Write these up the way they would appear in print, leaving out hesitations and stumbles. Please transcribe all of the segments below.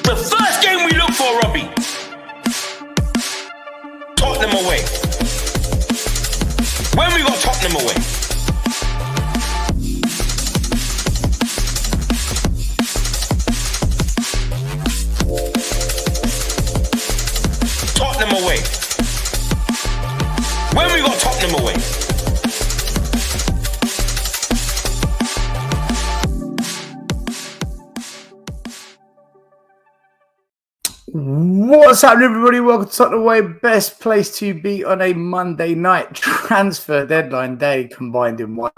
The first game we look for, Robbie. Tottenham away. When we got Tottenham away. Tottenham away. When we got Tottenham away. What's happening, everybody? Welcome to Tottenham Way. Best place to be on a Monday night. Transfer deadline day combined in one.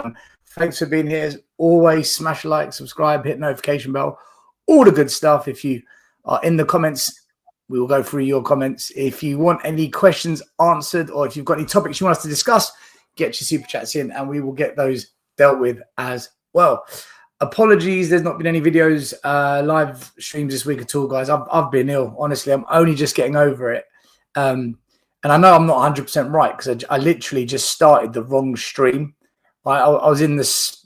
Thanks for being here. As always, smash a like, subscribe, hit notification bell, all the good stuff. If you are in the comments, we will go through your comments. If you want any questions answered or if you've got any topics you want us to discuss, get your super chats in and we will get those dealt with as well. Apologies, there's not been any videos, live streams this week at all, guys. I've been ill. Honestly, I'm only just getting over it. And I know I'm not 100% right because I literally just started the wrong stream. I was in this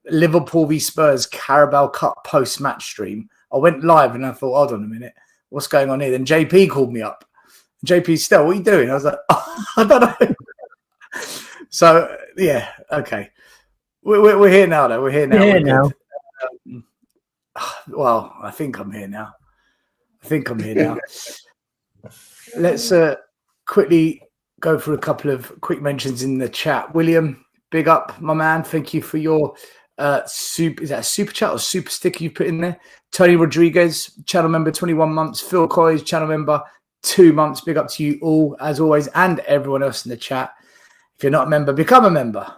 Liverpool v Spurs Carabao Cup post-match stream. I went live and I thought, hold on a minute, what's going on here? Then JP called me up. JP, still, what are you doing? I was like, oh, I don't know. So, yeah, okay. We're here now, though. We're here now. We're here now. Well, I think I'm here now. Let's quickly go through a couple of quick mentions in the chat. William, big up, my man. Thank you for your super. Is that a super chat or super sticker you put in there? Tony Rodriguez, channel member, 21 months. Phil Coy's channel member, 2 months. Big up to you all, as always, and everyone else in the chat. If you're not a member, become a member.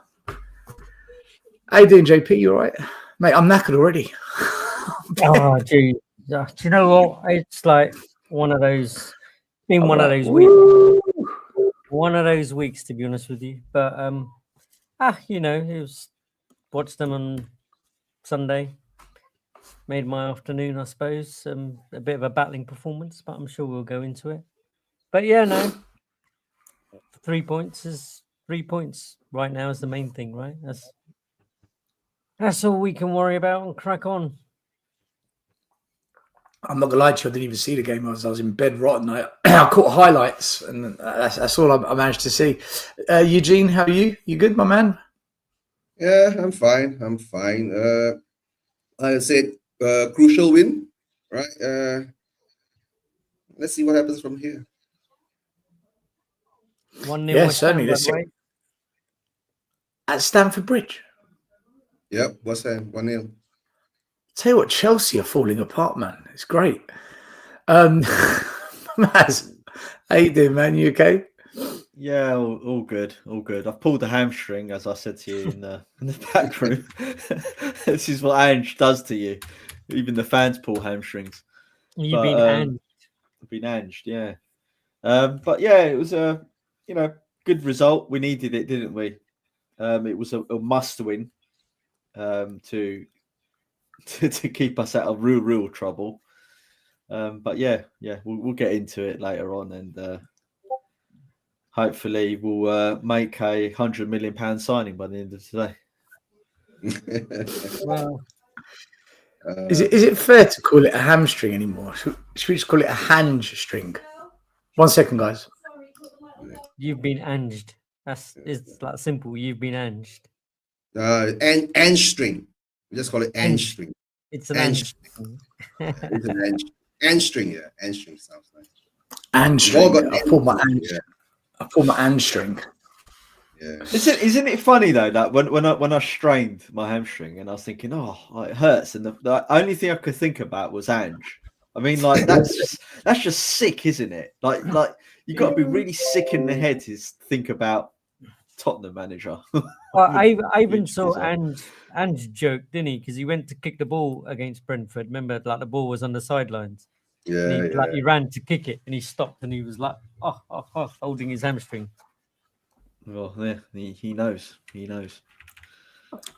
How you doing, JP? You all right? Mate, I'm knackered already. Oh, dude. Do you know what? It's like one of those weeks. One of those weeks, to be honest with you. But, it was watched them on Sunday. Made my afternoon, I suppose. A bit of a battling performance, but I'm sure we'll go into it. But, yeah, no. 3 points right now is the main thing, right? That's all we can worry about and crack on. I'm not gonna lie to you, I didn't even see the game. I was in bed rotten. I caught highlights, and that's all I managed to see. Eugene, how are you? You good, my man? Yeah, I'm fine. I said crucial win, right? Let's see what happens from here. 1-0. Yeah, certainly. At Stamford Bridge. Yep, what's that? 1-0. Tell you what, Chelsea are falling apart, man. It's great. Maz, how you doing, man? You okay? Yeah, all good, all good. I've pulled the hamstring, as I said to you in the back room. This is what Ange does to you. Even the fans pull hamstrings. You've been Anged. I've been Anged, yeah. But yeah, it was a good result. We needed it, didn't we? It was a must win. To keep us out of real trouble, but yeah, we'll get into it later on, and hopefully we'll make a £100 million signing by the end of today. Well, is it fair to call it a hamstring anymore? Should we just call it a hamstring? 1 second, guys. you've been Anged. It's like simple. You've been Anged. And string. We just call it and string. It's an And Anged. It's an and string, yeah. And string sounds nice. Hamstring. I pulled my hamstring. Yeah. Isn't it funny though that when I strained my hamstring and I was thinking, oh, it hurts, and the only thing I could think about was Ange. I mean, like that's just sick, isn't it? Like you got to be really sick in the head to think about Tottenham manager. Well, I even saw Ange joke, didn't he? Because he went to kick the ball against Brentford. Remember, like the ball was on the sidelines. Yeah, Like he ran to kick it and he stopped and he was like, holding his hamstring. Well, yeah, he knows. He knows.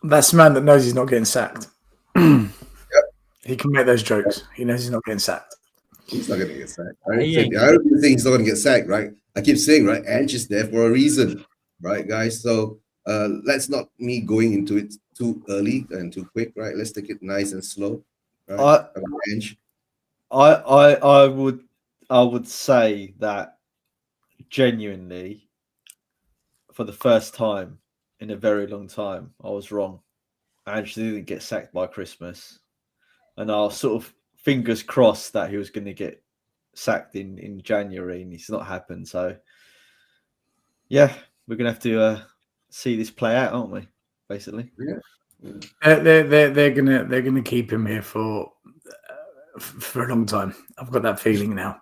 That's the man that knows he's not getting sacked. He can make those jokes. He knows he's not getting sacked. He's not going to get sacked. I don't think he's not going to get sacked, right? I keep saying, right? Ange is there for a reason, right, guys? So let's not me going into it too early and too quick, right? Let's take it nice and slow. Right? Ange. I would say that genuinely, for the first time in a very long time, I was wrong. I actually didn't get sacked by Christmas, and I was sort of fingers crossed that he was going to get sacked in January, and it's not happened. So, yeah, we're going to have to see this play out, aren't we? Basically, They're gonna keep him here for a long time. I've got that feeling now.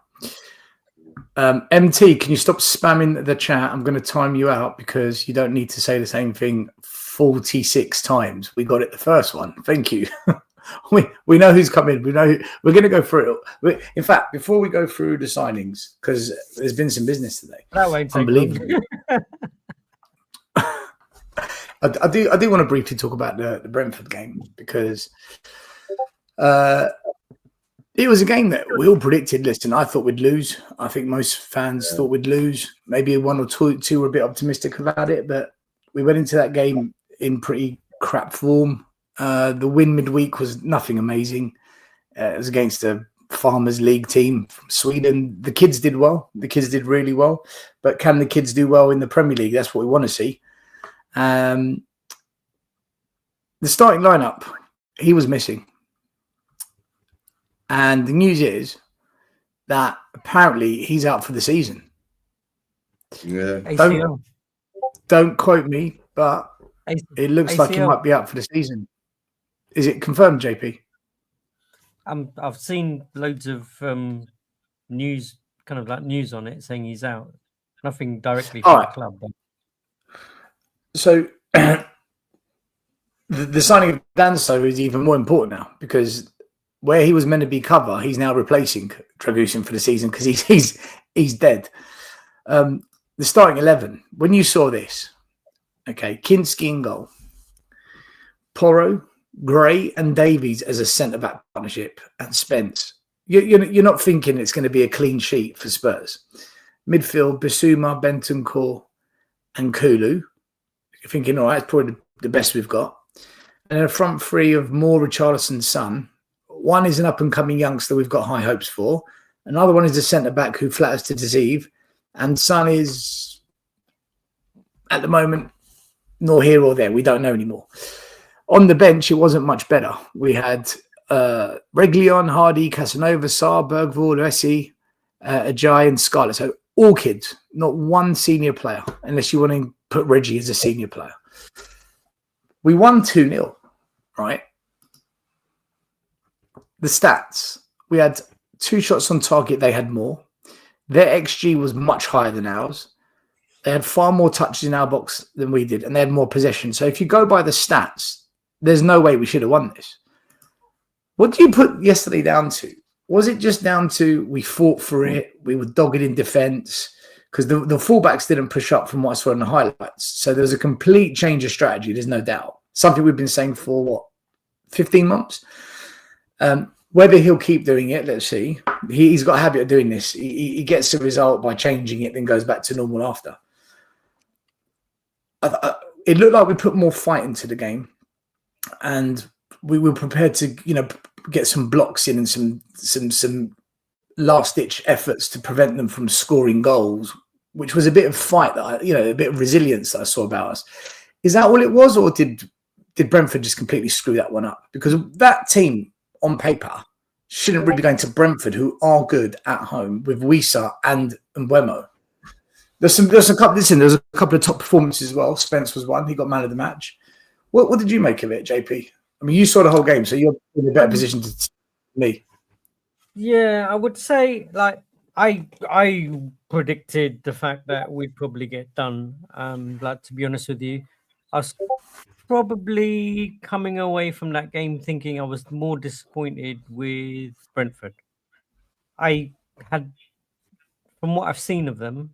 MT, can you stop spamming the chat? I'm going to time you out because you don't need to say the same thing 46 times. We got it the first one. Thank you. we know who's coming. We know we're going to go through it. In fact, before we go through the signings, because there's been some business today. That won't take Unbelievable. I do want to briefly talk about the Brentford game because it was a game that we all predicted. Listen, I thought we'd lose. I think most fans thought we'd lose. Maybe one or two were a bit optimistic about it, but we went into that game in pretty crap form. The win midweek was nothing amazing. It was against a Farmers League team from Sweden. The kids did well. The kids did really well. But can the kids do well in the Premier League? That's what we want to see. The starting lineup, he was missing. And the news is that apparently he's out for the season. Yeah. Don't quote me, but it looks like he might be out for the season. Is it confirmed, JP? I've seen loads of news, kind of like news on it, saying he's out. Nothing directly from the club. But... So the signing of Danso is even more important now because where he was meant to be cover, he's now replacing Dragusin for the season because he's dead. The starting 11, when you saw this, okay, Kinski in goal, Porro, Gray and Davies as a centre-back partnership, and Spence. You're not thinking it's going to be a clean sheet for Spurs. Midfield, Bissouma, Bentancur and Kulu. You're thinking, all right, it's probably the best we've got. And a front three of Moore, Richarlison, Son. One is an up-and-coming youngster we've got high hopes for. Another one is a centre-back who flatters to deceive. And Son is, at the moment, nor here or there. We don't know anymore. On the bench, it wasn't much better. We had Reguilon, Hardy, Casanova, Sarr, Bergvall, Essie, Ajay and Scarlett. So all kids, not one senior player, unless you want to put Reggie as a senior player. We won 2-0, right? The stats, we had 2 shots on target. They had more. Their XG was much higher than ours. They had far more touches in our box than we did, and they had more possession. So if you go by the stats, there's no way we should have won this. What do you put yesterday down to? Was it just down to we fought for it, we were dogged in defence? Because the fullbacks didn't push up from what I saw in the highlights. So there was a complete change of strategy, there's no doubt. Something we've been saying for, 15 months? Whether he'll keep doing it, let's see. He's got a habit of doing this. He gets the result by changing it, then goes back to normal after. It looked like we put more fight into the game. And we were prepared to, get some blocks in and some last-ditch efforts to prevent them from scoring goals, which was a bit of fight that a bit of resilience that I saw about us. Is that all it was, or did Brentford just completely screw that one up? Because that team on paper shouldn't really be going to Brentford, who are good at home with Wisa and Mbeumo. There's a couple of top performances as well. Spence was one; he got man of the match. What did you make of it, JP? I mean, you saw the whole game, so you're in a better position to me. Yeah, I would say, I predicted the fact that we'd probably get done. To be honest with you, I was probably coming away from that game thinking I was more disappointed with Brentford. I had, from what I've seen of them,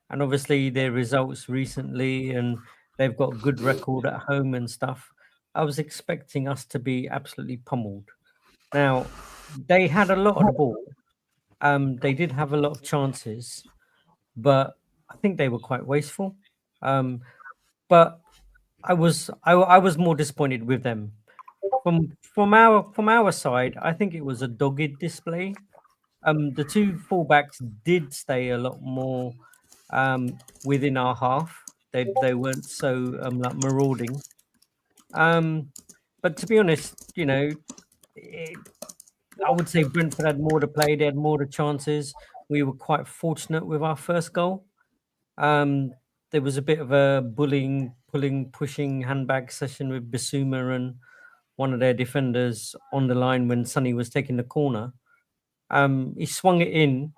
and obviously their results recently, and they've got a good record at home and stuff, I was expecting us to be absolutely pummeled. Now, they had a lot of the ball. They did have a lot of chances, but I think they were quite wasteful. But I was more disappointed with them. From our side, I think it was a dogged display. the two fullbacks did stay a lot more within our half. They weren't so like marauding. But to be honest, I would say Brentford had more to play. They had more to chances. We were quite fortunate with our first goal. There was a bit of a bullying, pulling, pushing handbag session with Basuma and one of their defenders on the line when Sonny was taking the corner. He swung it in.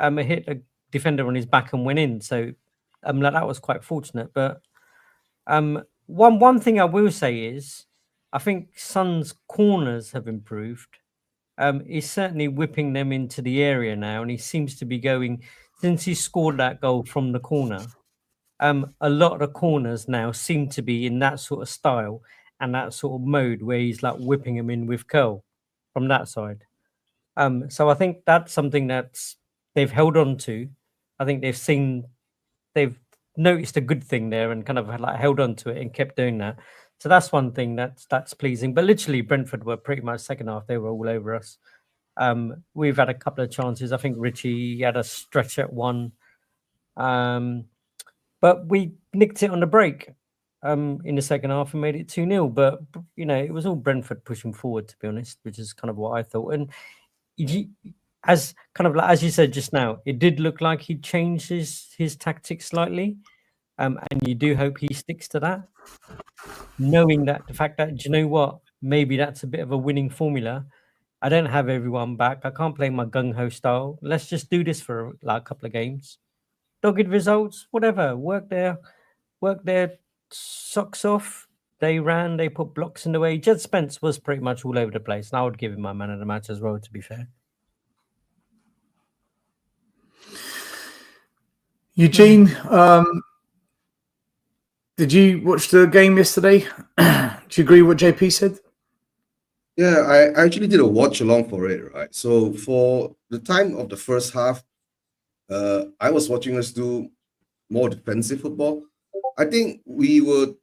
It hit a defender on his back and went in. So like, that was quite fortunate. But one thing I will say is I think Son's corners have improved. He's certainly whipping them into the area now, and he seems to be going since he scored that goal from the corner. A lot of the corners now seem to be in that sort of style and that sort of mode where he's like whipping them in with curl from that side. So I think that's something that's they've held on to. I think they've noticed a good thing there and kind of like held on to it and kept doing that. So that's one thing that's pleasing. But literally, Brentford were pretty much second half. They were all over us. We've had a couple of chances. I think Richie had a stretch at one. But we nicked it on the break in the second half and made it 2-0. But, it was all Brentford pushing forward, to be honest, which is kind of what I thought. And as you said just now, it did look like he changed his tactics slightly. And you do hope he sticks to that. Knowing that the fact that, do you know what? Maybe that's a bit of a winning formula. I don't have everyone back. I can't play my gung-ho style. Let's just do this for like a couple of games. Dogged results, whatever. Work their socks off. They ran, they put blocks in the way. Jed Spence was pretty much all over the place. And I would give him my man of the match as well, to be fair. Eugene, did you watch the game yesterday? Do you agree with what JP said? Yeah, I actually did a watch along for it, right? So for the time of the first half, I was watching us do more defensive football. I think we were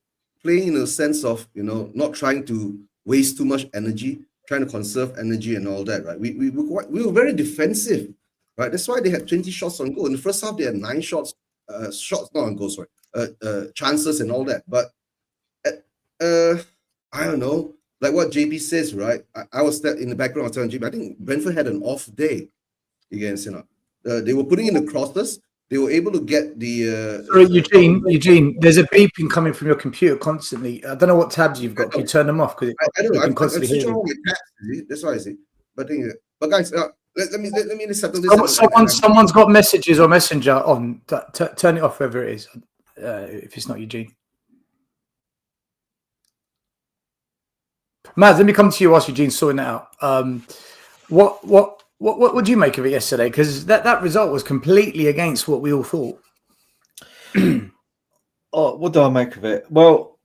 playing in a sense of, not trying to waste too much energy, trying to conserve energy and all that, right? We were very defensive, right? That's why they had 20 shots on goal. In the first half, they had 9 shots not on goal, sorry, chances and all that. But I don't know, like what JP says, right? I was in the background, I was telling JP, I think Brentford had an off day against, they were putting in the crosses. They were able to get the. Sorry, Eugene, there's a beeping coming from your computer constantly. I don't know what tabs you've got. Can you turn them off? Because I don't know. I'm constantly switching on my tabs. That's why I see. But guys, let me settle this. Someone's got messages or messenger on. Turn it off, wherever it is. If it's not Eugene. Maz, let me come to you whilst Eugene's sorting that out. What do you make of it yesterday? Because that result was completely against what we all thought. What do I make of it? Well,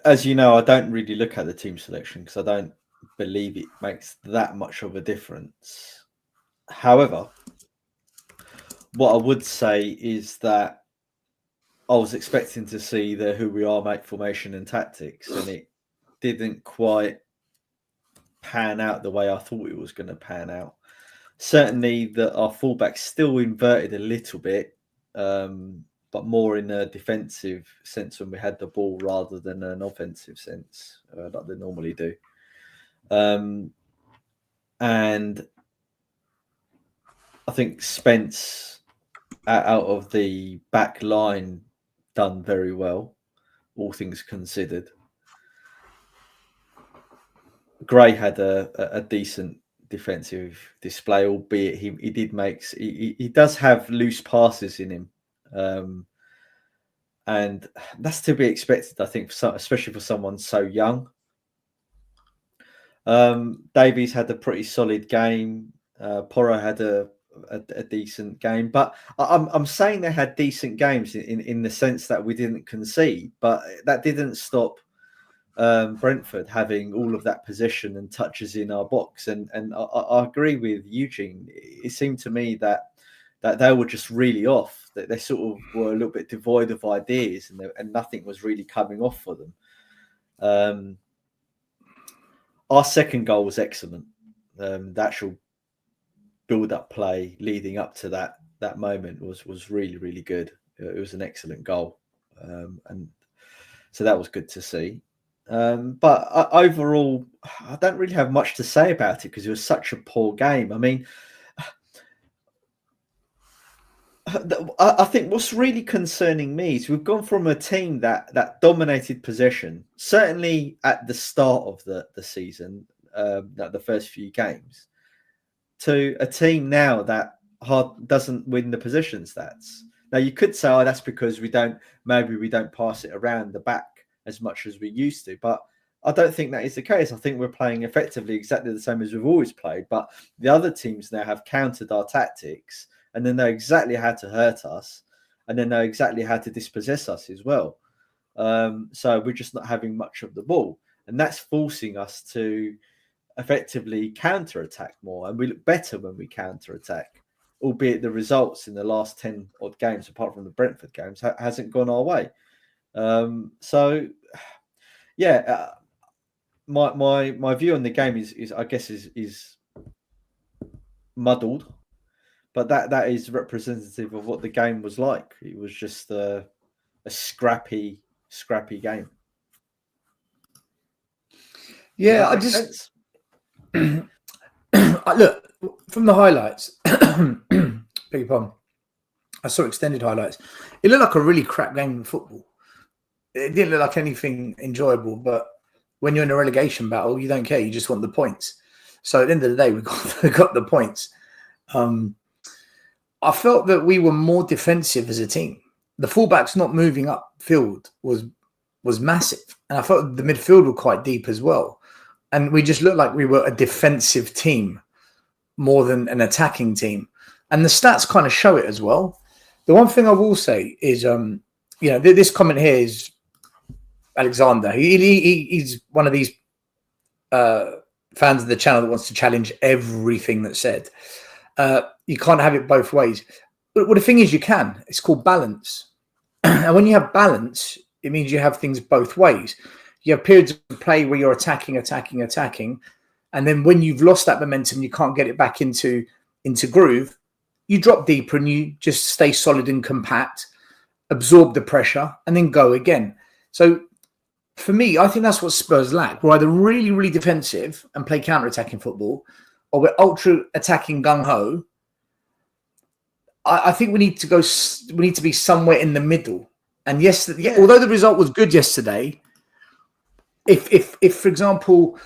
as you know, I don't really look at the team selection because I don't believe it makes that much of a difference. However, what I would say is that I was expecting to see the who we are make formation and tactics, and it didn't quite pan out the way I thought it was going to pan out. Certainly that our fullback still inverted a little bit, but more in a defensive sense when we had the ball rather than an offensive sense like they normally do. And I think Spence out of the back line done very well, all things considered. Gray had a decent defensive display, albeit he does have loose passes in him, and that's to be expected, I think, especially for someone so young. Davies had a pretty solid game. Porro had a decent game, but I'm saying they had decent games in the sense that we didn't concede, but that didn't stop Brentford having all of that possession and touches in our box, and I agree with Eugene. It seemed to me that they were just really off. That they sort of were a little bit devoid of ideas, and nothing was really coming off for them. Our second goal was excellent. The actual build-up play leading up to that moment was really, really good. It was an excellent goal, and so that was good to see. But overall, I don't really have much to say about it because it was such a poor game. I mean, I think what's really concerning me is we've gone from a team that dominated possession, certainly at the start of the season, the first few games, to a team now that doesn't win the possession stats. Now you could say, "Oh, that's because we don't pass it around the back as much as we used to," but I don't think that is the case. I think we're playing effectively exactly the same as we've always played, but the other teams now have countered our tactics. And then know exactly how to hurt us, and then know exactly how to dispossess us as well. So we're just not having much of the ball, and that's forcing us to effectively counter-attack more. And we look better when we counter-attack, albeit the results in the last 10 odd games, apart from the Brentford games, hasn't gone our way. So, yeah, my view on the game is I guess is muddled. But that is representative of what the game was like. It was just a scrappy game. Yeah, look from the highlights. Beg your pardon. I saw extended highlights. It looked like a really crap game of football. It didn't look like anything enjoyable. But when you're in a relegation battle, you don't care. You just want the points. So at the end of the day, we got the points. I felt that we were more defensive as a team. The fullbacks not moving upfield was massive. And I felt the midfield were quite deep as well. And we just looked like we were a defensive team more than an attacking team. And the stats kind of show it as well. The one thing I will say is, this comment here is Alexander. He's one of these fans of the channel that wants to challenge everything that's said. You can't have it both ways. But the thing is, you can. It's called balance. And when you have balance, it means you have things both ways. You have periods of play where you're attacking. And then when you've lost that momentum, you can't get it back into groove. You drop deeper and you just stay solid and compact, absorb the pressure, and then go again. So for me, I think that's what Spurs lack. We're either really, really defensive and play counter-attacking football, or we're ultra attacking gung-ho. I think we need to be somewhere in the middle. And although the result was good yesterday, if for example,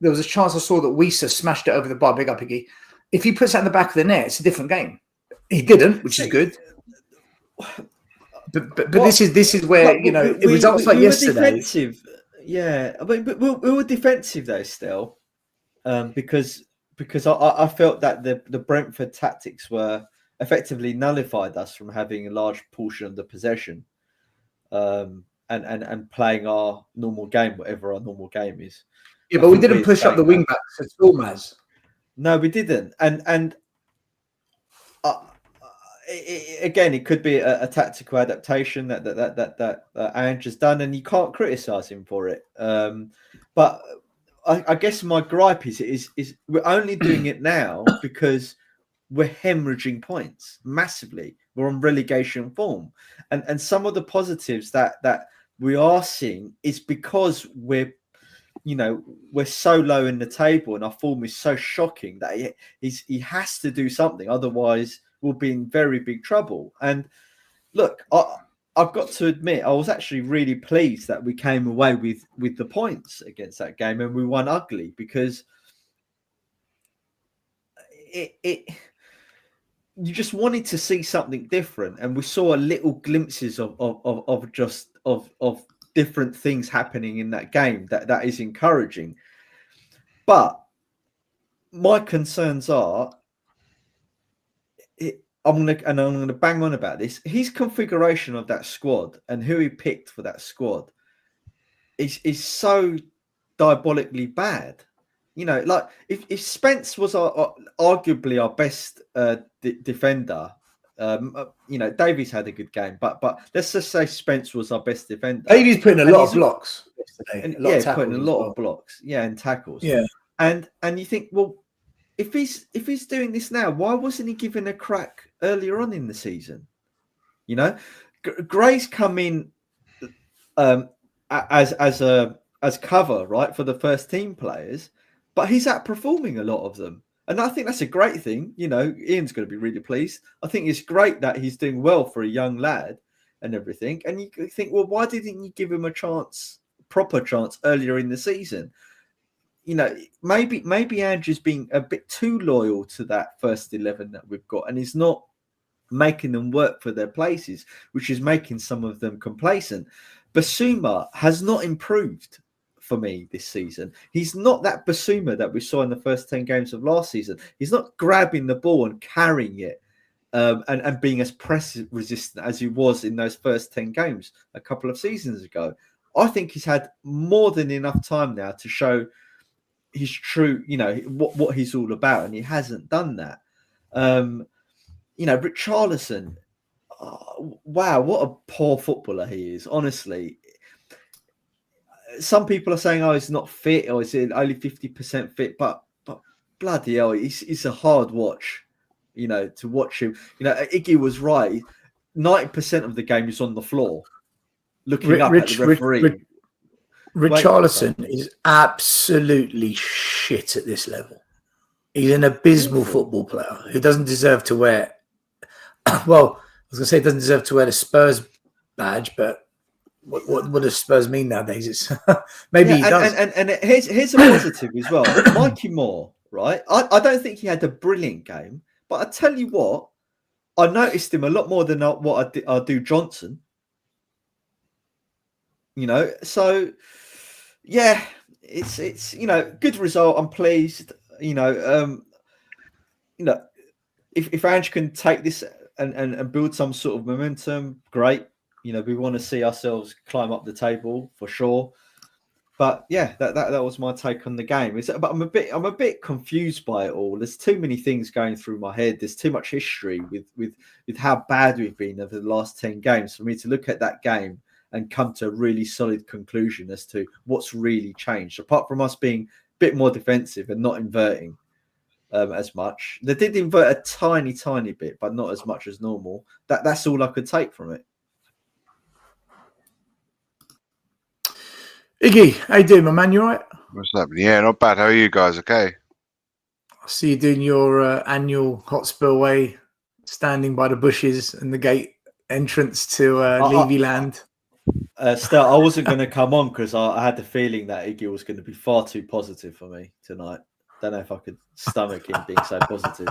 there was a chance I saw that Wisa smashed it over the bar, big up Iggy. If he puts that in the back of the net, it's a different game. He didn't, which is good. But this is where results like yesterday. Defensive. Yeah, I mean, but we were defensive though still, because I felt that the Brentford tactics were effectively nullified us from having a large portion of the possession, and playing our normal game, whatever our normal game is. Yeah, but we didn't push up the wing backs at all, Maz. No, we didn't, and again, it could be a tactical adaptation that Ange has done, and you can't criticise him for it. But I guess my gripe is we're only doing it now because we're hemorrhaging points massively. We're on relegation form, and some of the positives that we are seeing is because we're so low in the table and our form is so shocking that he has to do something, otherwise we'll be in very big trouble. And look, I've got to admit, I was actually really pleased that we came away with the points against that game, and we won ugly, because you just wanted to see something different, and we saw a little glimpses of different things happening in that game. That is encouraging. But my concerns are, I'm gonna bang on about this. His configuration of that squad and who he picked for that squad is so diabolically bad. Like if Spence was arguably our best defender, Davies had a good game, but let's just say Spence was our best defender. Davies put in a lot of blocks yesterday. Putting a lot of blocks, and tackles. Yeah, and you think, well, if he's doing this now, why wasn't he given a crack earlier on in the season? You know, Gray's come in as cover, right, for the first team players, but he's outperforming a lot of them. And I think that's a great thing. You know, Ian's going to be really pleased. I think it's great that he's doing well for a young lad and everything. And you think, well, why didn't you give him a proper chance earlier in the season? You know, maybe Andrew's being a bit too loyal to that first 11 that we've got, and he's not making them work for their places, which is making some of them complacent. Basuma has not improved for me this season. He's not that Basuma that we saw in the first 10 games of last season. He's not grabbing the ball and carrying it and being as press resistant as he was in those first 10 games a couple of seasons ago. I think he's had more than enough time now to show his true, you know, what he's all about, and he hasn't done that. You know, Richarlison, wow, what a poor footballer he is, honestly. Some people are saying, oh, he's not fit, or he's only 50% fit, but bloody hell, he's a hard watch, you know, to watch him. You know, Iggy was right. 90% of the game is on the floor, looking up at the referee. Richarlison is absolutely shit at this level. He's an abysmal football player who doesn't deserve to wear. Well, I was going to say he doesn't deserve to wear the Spurs badge, but what does Spurs mean nowadays? It's maybe he does. And here's a positive as well. Mikey Moore, right? I don't think he had a brilliant game, but I tell you what, I noticed him a lot more than what I do Johnson. You know, so yeah, it's you know, good result. I'm pleased. You know, if Ange can take this and build some sort of momentum, great. You know, we want to see ourselves climb up the table for sure. But yeah, that was my take on the game. But I'm a bit confused by it all. There's too many things going through my head. There's too much history with how bad we've been over the last 10 games for me to look at that game and come to a really solid conclusion as to what's really changed. Apart from us being a bit more defensive and not inverting as much. They did invert a tiny bit, but not as much as normal. That's all I could take from it. Iggy, how you doing, my man? You all right? What's happening? Yeah, not bad. How are you guys? Okay. I see you doing your annual Hotspur Way, standing by the bushes and the gate entrance to Levy Land. Still, I wasn't going to come on because I had the feeling that Iggy was going to be far too positive for me tonight. Don't know if I could stomach him being so positive.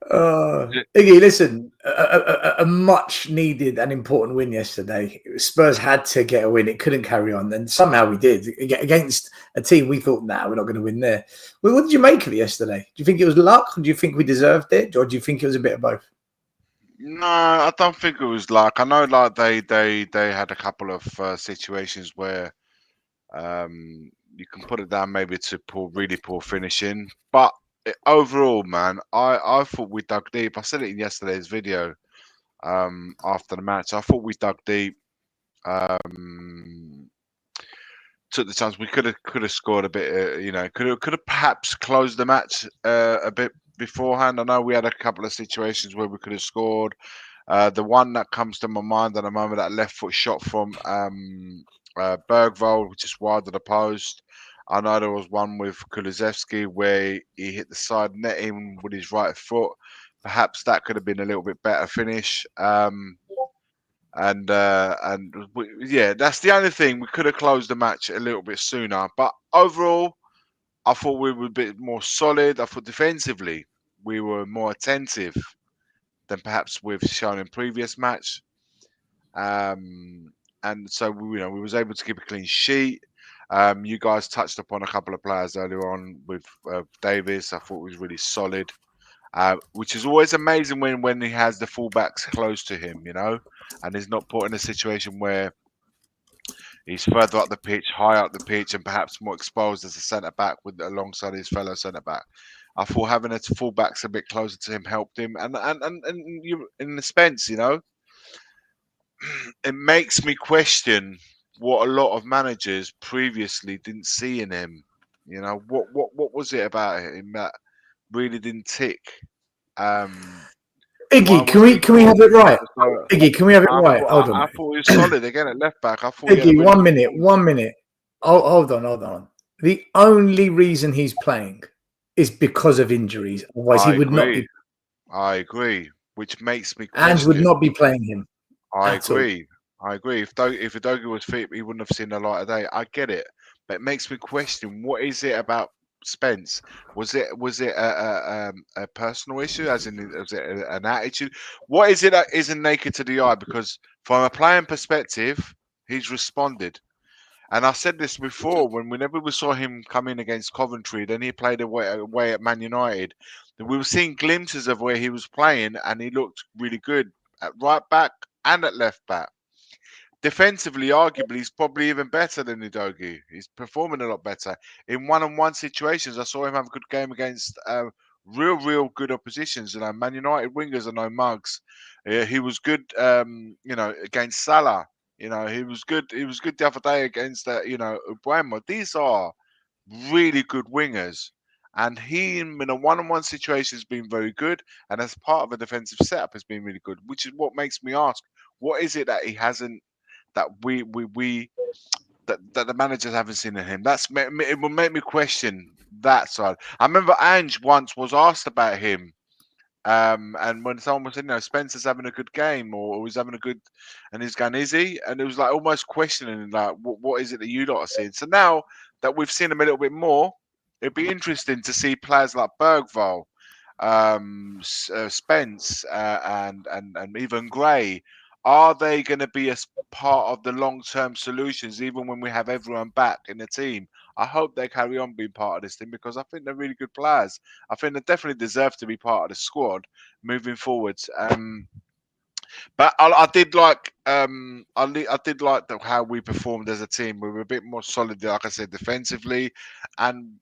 Iggy, listen, a much needed and important win yesterday. Spurs had to get a win. It couldn't carry on. And somehow we did against a team we thought, we're not going to win there. Well, what did you make of it yesterday? Do you think it was luck? Or do you think we deserved it? Or do you think it was a bit of both? No, I don't think it was luck. I know, like they had a couple of situations where you can put it down maybe to really poor finishing, but overall, man, I thought we dug deep. I said it in yesterday's video after the match. I thought we dug deep. Took the chance. We could have scored a bit. You know, could have perhaps closed the match a bit beforehand. I know we had a couple of situations where we could have scored. The one that comes to my mind at the moment, that left foot shot from Bergvall, just wide of the post. I know there was one with Kulusevski where he hit the side netting with his right foot. Perhaps that could have been a little bit better finish. Yeah, that's the only thing. We could have closed the match a little bit sooner. But overall, I thought we were a bit more solid. I thought defensively we were more attentive than perhaps we've shown in previous match. And so we was able to keep a clean sheet. You guys touched upon a couple of players earlier on with Davis. I thought was really solid, which is always amazing when he has the fullbacks close to him, you know, and he's not put in a situation where he's further up the pitch, high up the pitch, and perhaps more exposed as a centre back alongside his fellow centre back. I thought having the fullbacks a bit closer to him helped him, and you in the Spence, you know, it makes me question what a lot of managers previously didn't see in him. You know, what was it about him that really didn't tick? Why Iggy, was he can we have it right? so- Iggy, can we have it right? Hold on. I thought he was solid again at left back. I thought he had a Iggy, really one good minute, performance. 1 minute. Oh, hold on. The only reason he's playing is because of injuries. Otherwise, he I would not agree. be. I agree, which makes me Ange would question. not be playing him I at all. agree. I agree. If Udogie was fit, he wouldn't have seen the light of day. I get it, but it makes me question: what is it about Spence? Was it a personal issue, as in was it an attitude? What is it that isn't naked to the eye? Because from a playing perspective, he's responded. And I said this before whenever we saw him come in against Coventry, then he played away at Man United. Then we were seeing glimpses of where he was playing, and he looked really good at right back and at left back. Defensively, arguably, he's probably even better than Udogie. He's performing a lot better. In one-on-one situations, I saw him have a good game against real good oppositions. You know, Man United wingers are no mugs. He was good, against Salah. You know, he was good. He was good the other day against, Ubuemo. These are really good wingers. And he, in a one-on-one situation, has been very good. And as part of a defensive setup, has been really good, which is what makes me ask, what is it that he hasn't, that that the managers haven't seen in him? It will make me question that side. I remember Ange once was asked about him, and when someone was saying, Spencer's having a good game, or he's having a good, and he's going, is he? And it was like almost questioning, like, what is it that you lot are seeing? So now that we've seen him a little bit more, it'd be interesting to see players like Bergvall, Spence, and even Gray. Are they going to be a part of the long-term solutions, even when we have everyone back in the team? I hope they carry on being part of this team because I think they're really good players. I think they definitely deserve to be part of the squad moving forwards. But I did like I did like how we performed as a team. We were a bit more solid, like I said, defensively, and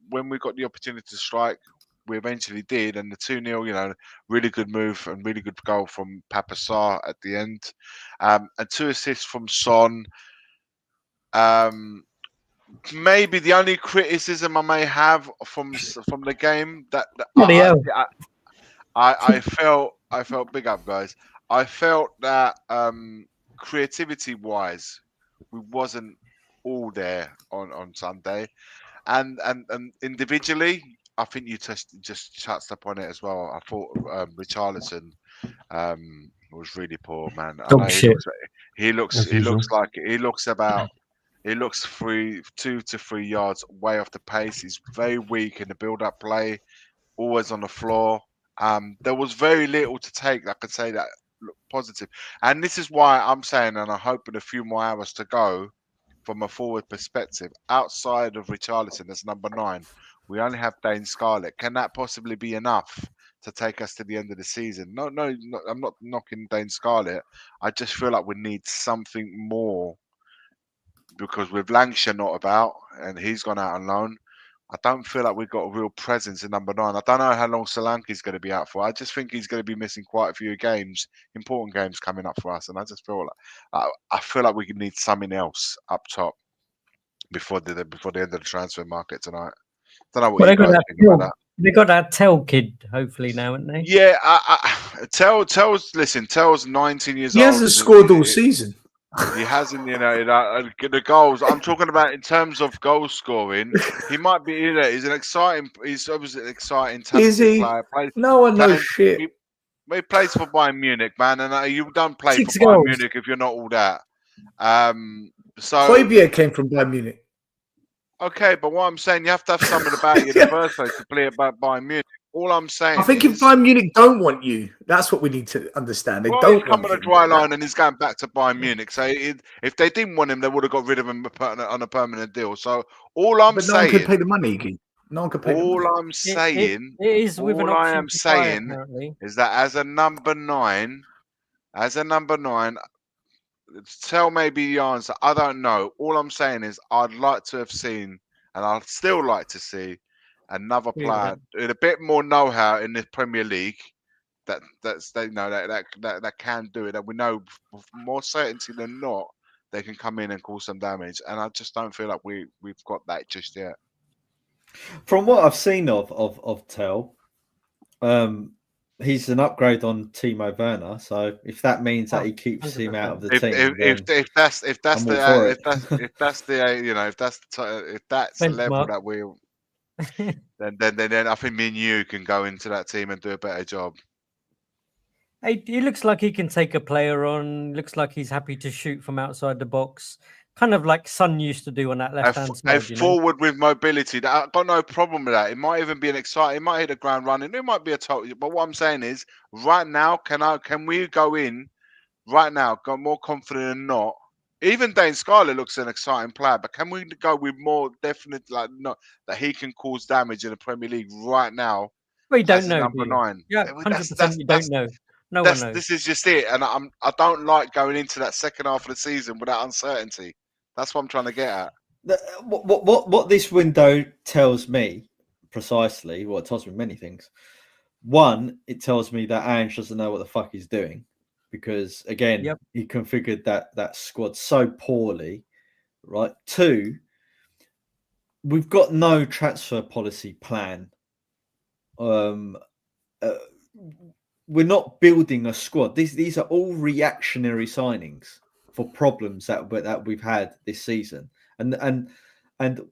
when we got the opportunity to strike, we eventually did. And the 2-0, really good move and really good goal from Papa Sarr at the end, and 2 assists from Son. Maybe the only criticism I may have from the game that Bloody hell. I felt big up, guys. I felt that creativity wise, we wasn't all there on Sunday, and individually, I think you just touched upon it as well. I thought Richarlison was really poor, man. I know Dog shit. he looks about. He looks 2 to 3 yards way off the pace. He's very weak in the build-up play, always on the floor. There was very little to take. I could say that looked positive, and this is why I'm saying, and I hope in a few more hours to go, from a forward perspective, outside of Richarlison as number 9, we only have Dane Scarlett. Can that possibly be enough to take us to the end of the season? No, I'm not knocking Dane Scarlett. I just feel like we need something more. Because with Lancashire not about and he's gone out on loan, I don't feel like we've got a real presence in number 9. I don't know how long Solanke's going to be out for. I just think he's going to be missing quite a few games, important games coming up for us. And I just feel like I feel like we need something else up top before the end of the transfer market tonight. Don't know what Well, you guys think about that. they got that Tell kid, hopefully, now, haven't they? Yeah, Tell's 19 years He old. hasn't scored all season. He hasn't, the goals. I'm talking about in terms of goal scoring. He might be, he's obviously an exciting, Is talented he? player. No one knows shit. He plays for Bayern Munich, man, and you don't play 6 for Bayern goals. Munich if you're not all that. So Højbjerg came from Bayern Munich. okay, but what I'm saying, you have to have something about you in the first place to play about Bayern Munich. All I'm saying I think is, if Bayern Munich don't want you, that's what we need to understand. They well, don't he's come want on a him. dry line and he's going back to Bayern Munich. So if they didn't want him, they would have got rid of him on a permanent deal. So all I'm But no one could saying, pay the money, Iggy. No one could pay the money. all I'm saying, It is with an all I option am to buy, saying apparently. is that as a number 9, tell maybe the answer. I don't know. All I'm saying is I'd like to have seen, and I'd still like to see another player with a bit more know-how in the Premier League that can do it. That we know with more certainty than not they can come in and cause some damage. And I just don't feel like we've got that just yet. From what I've seen of Tell, he's an upgrade on Timo Werner. So if that means that he keeps him out of the team, then If that's I'm all for it. if that's the you know, if that's the level Benchmark. that we then I think me and you can go into that team and do a better job. He looks like he can take a player on. Looks like he's happy to shoot from outside the box, kind of like Son used to do on that left hand A side. You know, forward with mobility. I've got no problem with that. It might even be an exciting. It might hit the ground running. It might be a total. But what I'm saying is, right now, can we go in right now? Got more confident than not. Even Dane Skyler looks an exciting player, but can we go with more definite, like not that he can cause damage in the Premier League right now but you as don't his know, do number you? 9? Yeah, 100%. You don't know. No one knows. This is just it, and I don't like going into that second half of the season with that uncertainty. That's what I'm trying to get at. What this window tells me precisely, well, it tells me many things. One, it tells me that Ange doesn't know what the fuck he's doing, because again, Yep. he configured that squad so poorly, right? Two, we've got no transfer policy plan. We're not building a squad. These are all reactionary signings for problems that we've had this season, and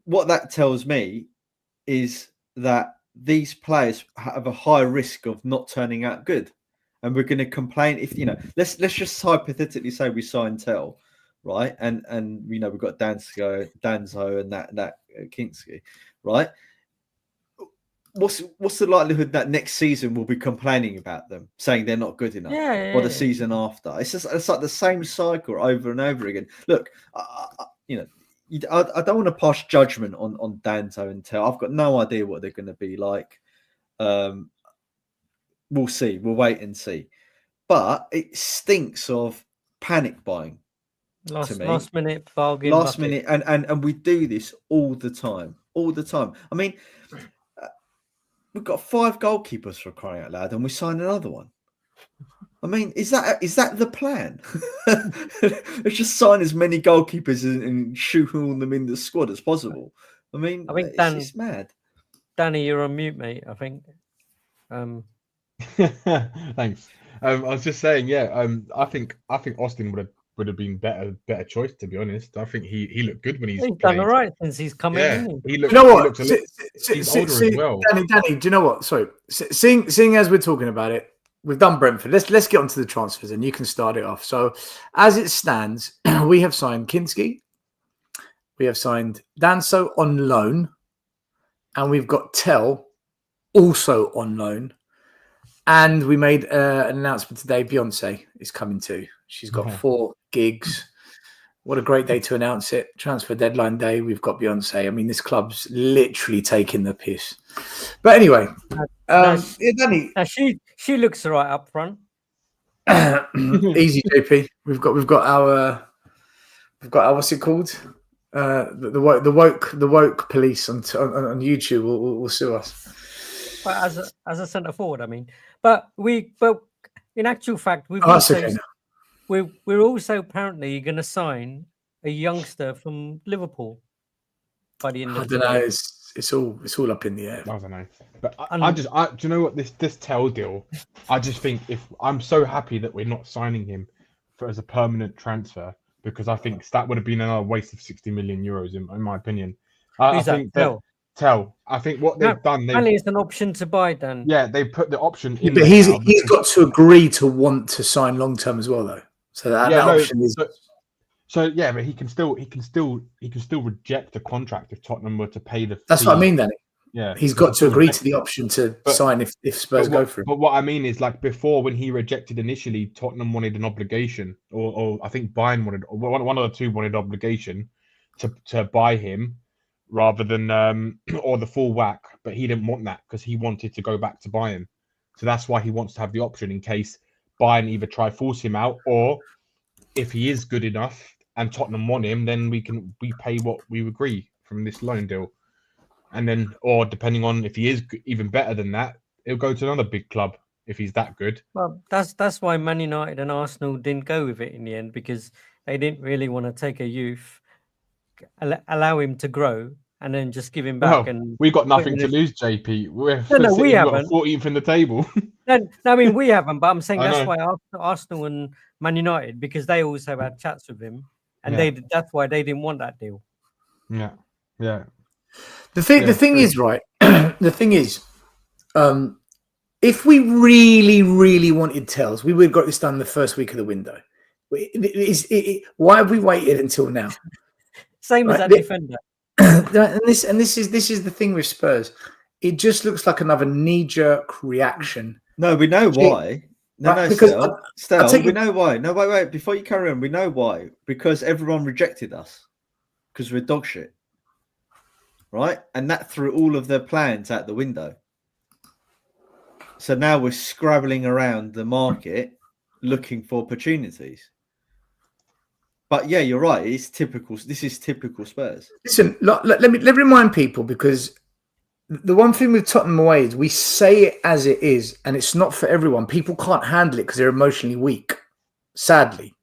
what that tells me is that these players have a high risk of not turning out good, and we're going to complain if let's just hypothetically say we sign Tell, right, and we've got Danzo and that Kinski, right. What's the likelihood that next season we'll be complaining about them, saying they're not good enough, or the season after? It's like the same cycle over and over again. Look, I don't want to pass judgment on Danto and Tell. I've got no idea what they're going to be like. We'll see. We'll wait and see. But it stinks of panic buying. Last minute bargain. Last minute, and we do this all the time. I mean, we've got 5 goalkeepers, for crying out loud, and we sign another one. I mean, is that the plan? Let's just sign as many goalkeepers and shoehorn them in the squad as possible. I mean, think it's mad. Danny, you're on mute, mate. I think. Thanks. I was just saying, I think Austin would have been better choice, to be honest. I think he looked good when he's done played. all right since he's come in. Hasn't he? He looked. You know what? He's older as well. Danny, do you know what? Sorry, seeing as we're talking about it, we've done Brentford. Let's get onto the transfers, and you can start it off. So, as it stands, we have signed Kinski, we have signed Danso on loan, and we've got Tell also on loan. And we made an announcement today. Beyonce is coming too. She's got 4 gigs. What a great day to announce it. Transfer deadline day. We've got Beyonce. I mean, this club's literally taking the piss. But anyway, Danny. She looks right up front. Easy, JP. We've got our what's it called? The woke police on YouTube will sue us. But as a centre forward, I mean, but in actual fact, we're also apparently going to sign a youngster from Liverpool by the end of the I don't know. It's all up in the air. I don't know, but do you know what this Tell deal? I just think I'm so happy that we're not signing him as a permanent transfer, because I think that would have been another waste of 60 million euros in my opinion. I think that Tell. I think what they've done. Only it's an option to buy, then. Yeah, they put the option in. But he's got to agree to want to sign long term as well, though. So that option is. So yeah, but he can still reject a contract if Tottenham were to pay the. That's what I mean, Danny. Yeah, he's got to agree to the option to sign if Spurs go for him. But what I mean is, like before, when he rejected initially, Tottenham wanted an obligation, or I think Bayern wanted, or one of the two wanted obligation to buy him, rather than or the full whack. But he didn't want that because he wanted to go back to Bayern. So that's why he wants to have the option in case Bayern either try force him out, or if he is good enough and Tottenham want him, then we pay what we agree from this loan deal. And then, or depending on if he is even better than that, he'll go to another big club if he's that good. Well, that's why Man United and Arsenal didn't go with it in the end, because they didn't really want to take a youth, allow him to grow, and then just give him back. Well, And we've got nothing to put him lose, JP. We're No, we sitting, what, haven't. 14th in the table. No, I mean we haven't, but I'm saying I that's know. why Arsenal and Man United, because they also had chats with him, and Yeah. that's why they didn't want that deal. Yeah. Yeah. The thing true. is, right? The thing is, if we really, really wanted Tells, we would have got this done the first week of the window. Why have we waited until now? Same as Right? that defender. and this is the thing with Spurs. It just looks like another knee-jerk reaction. No, we know why. No, Right, no, because Stel, we know why. No, wait. Before you carry on, we know why. Because everyone rejected us. Because we're dog shit. Right? And that threw all of their plans out the window. So now we're scrabbling around the market looking for opportunities. But yeah, you're right. It's typical. This is typical Spurs. Listen, let me remind people, because the one thing with Tottenham away is we say it as it is, and it's not for everyone. People can't handle it because they're emotionally weak. Sadly,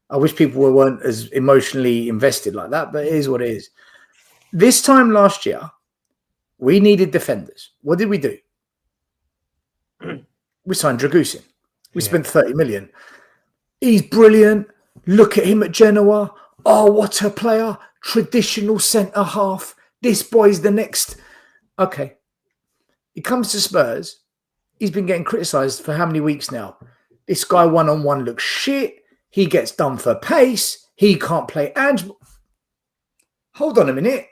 I wish people weren't as emotionally invested like that, but it is what it is. This time last year, we needed defenders. What did we do? We signed Dragusin. We spent 30 million. He's brilliant. Look at him at Genoa. Oh, what a player. Traditional centre half. This boy's the next. Okay. He comes to Spurs. He's been getting criticised for how many weeks now? This guy one-on-one looks shit. He gets done for pace. He can't play. Hold on a minute.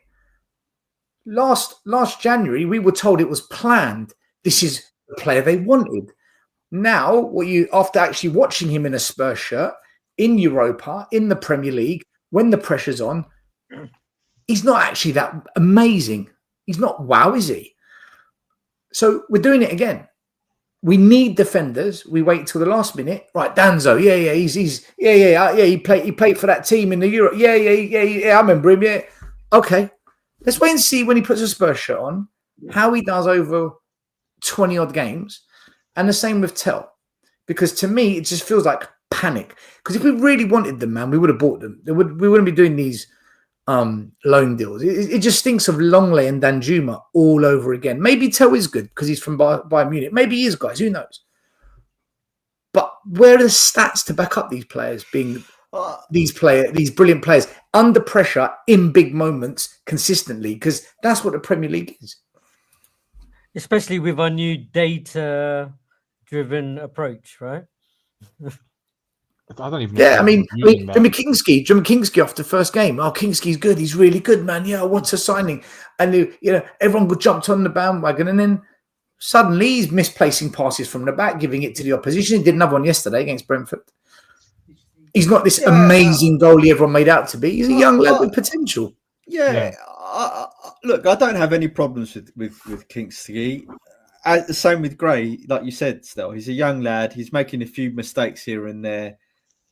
Last January, we were told it was planned. This is the player they wanted. Now, after actually watching him in a Spurs shirt, in Europa, in the Premier League, when the pressure's on, he's not actually that amazing. He's not wow, is he? So we're doing it again. We need defenders. We wait till the last minute. Right, Danzo. He played for that team in the Euro. I remember him. Yeah. Okay. Let's wait and see when he puts a Spurs shirt on, how he does over 20 odd games. And the same with Tell. Because to me, it just feels like panic. Because if we really wanted them, man, we would have bought them. We wouldn't be doing these loan deals. It just stinks of Longley and Danjuma all over again. Maybe Tell is good because he's from Bayern Munich. Maybe he is, guys. Who knows? But where are the stats to back up these players being these brilliant players under pressure in big moments consistently? Because that's what the Premier League is. Especially with our new data-driven approach, right? I don't even know. Yeah, I mean, Jimmy Kingsley off the first game. Oh, Kingsley's good. He's really good, man. Yeah, what's a signing? And everyone jumped on the bandwagon, and then suddenly he's misplacing passes from the back, giving it to the opposition. He did another one yesterday against Brentford. He's not this amazing goalie everyone made out to be. He's a young lad with potential. Look, I don't have any problems with Kingsley. The same with Gray, like you said, Stel. He's a young lad. He's making a few mistakes here and there.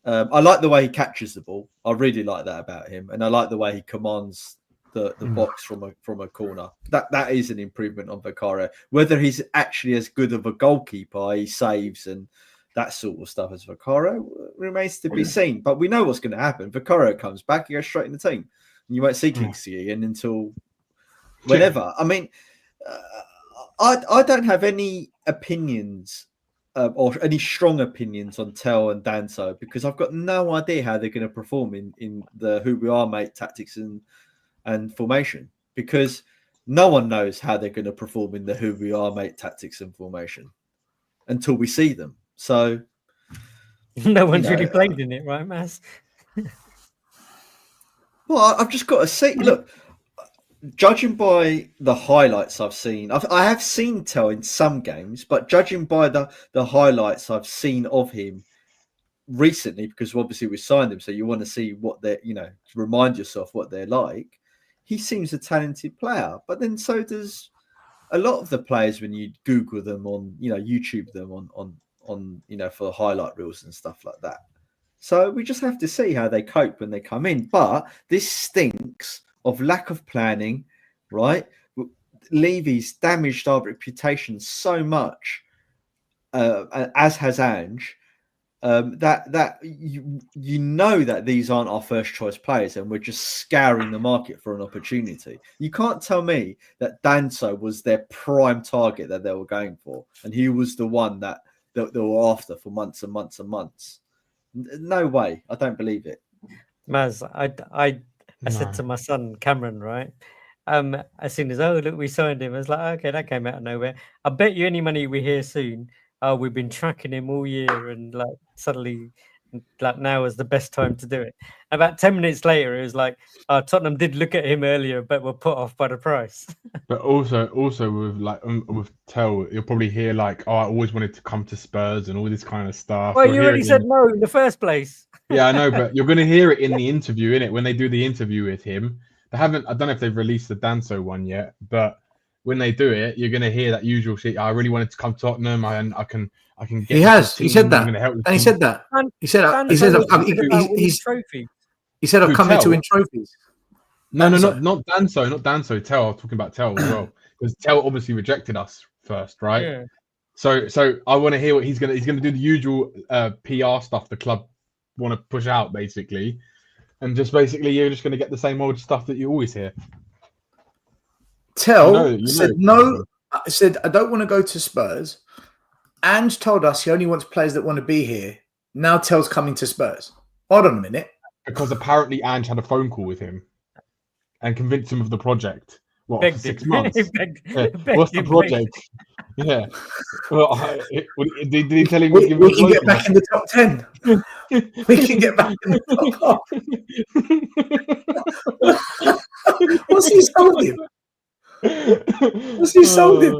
I like the way he catches the ball. I really like that about him, and I like the way he commands the box from a corner. That is an improvement on Vicario. Whether he's actually as good of a goalkeeper, he saves and that sort of stuff as Vicario remains to be seen. But we know what's going to happen. Vicario comes back, he goes straight in the team, and you won't see Kingsley again until whenever. I mean, I don't have any opinions. Or any strong opinions on Tell and Danso, because I've got no idea how they're going to perform in the who we are, mate, tactics and formation, because no one knows how they're going to perform in the who we are, mate, tactics and formation until we see them. So no one's really played in it, right, Maz? Well, I've just got to see. Look, judging by the highlights I've seen, I have seen Tell in some games, but judging by the highlights I've seen of him recently, because obviously we signed him, so you want to see what they're, to remind yourself what they're like. He seems a talented player, but then so does a lot of the players when you Google them on, YouTube them on for highlight reels and stuff like that. So we just have to see how they cope when they come in. But this stinks of lack of planning, right? Levy's damaged our reputation so much, as has Ange. that you know that these aren't our first choice players, and we're just scouring the market for an opportunity. You can't tell me that Danso was their prime target that they were going for, and he was the one that they were after for months and months and months. No way, I don't believe it. Maz, I said to my son Cameron, right? As soon as look, we signed him, I was like, okay, that came out of nowhere. I bet you any money we hear soon. We've been tracking him all year, and like suddenly, like now is the best time to do it. About 10 minutes later, it was like, Tottenham did look at him earlier, but were put off by the price. But also with like with Tell, you'll probably hear like, "Oh, I always wanted to come to Spurs" and all this kind of stuff. Well, You'll you hear already it said no in the first place. Yeah, I know, but you're going to hear it in the interview, innit? When they do the interview with him, they haven't. I don't know if they've released the Danso one yet, but when they do it, you're going to hear that usual shit. I really wanted to come to Tottenham, and I can get. He has. The He said team, that, I'm gonna help the and he team. said that. He said. He says. Trophy. He said, "I've Who, come here to Tell? win trophies." No, Danso. not Danso, not Danso. Tell. I was talking about Tell as well, because Tell obviously rejected us first, right? Yeah. So I want to hear what he's gonna do the usual PR stuff the club want to push out, basically, and just basically you're just gonna get the same old stuff that you always hear. Tell said no. I said, I don't want to go to Spurs. Ange told us he only wants players that want to be here. Now Tell's coming to Spurs. Hold on a minute. Because apparently Ange had a phone call with him and convinced him of the project. What, for 6 months? What's the project? Yeah. Well, did he tell him we can get back in the top 10? We can get back in the top 5. What's he sold him? What's he sold him?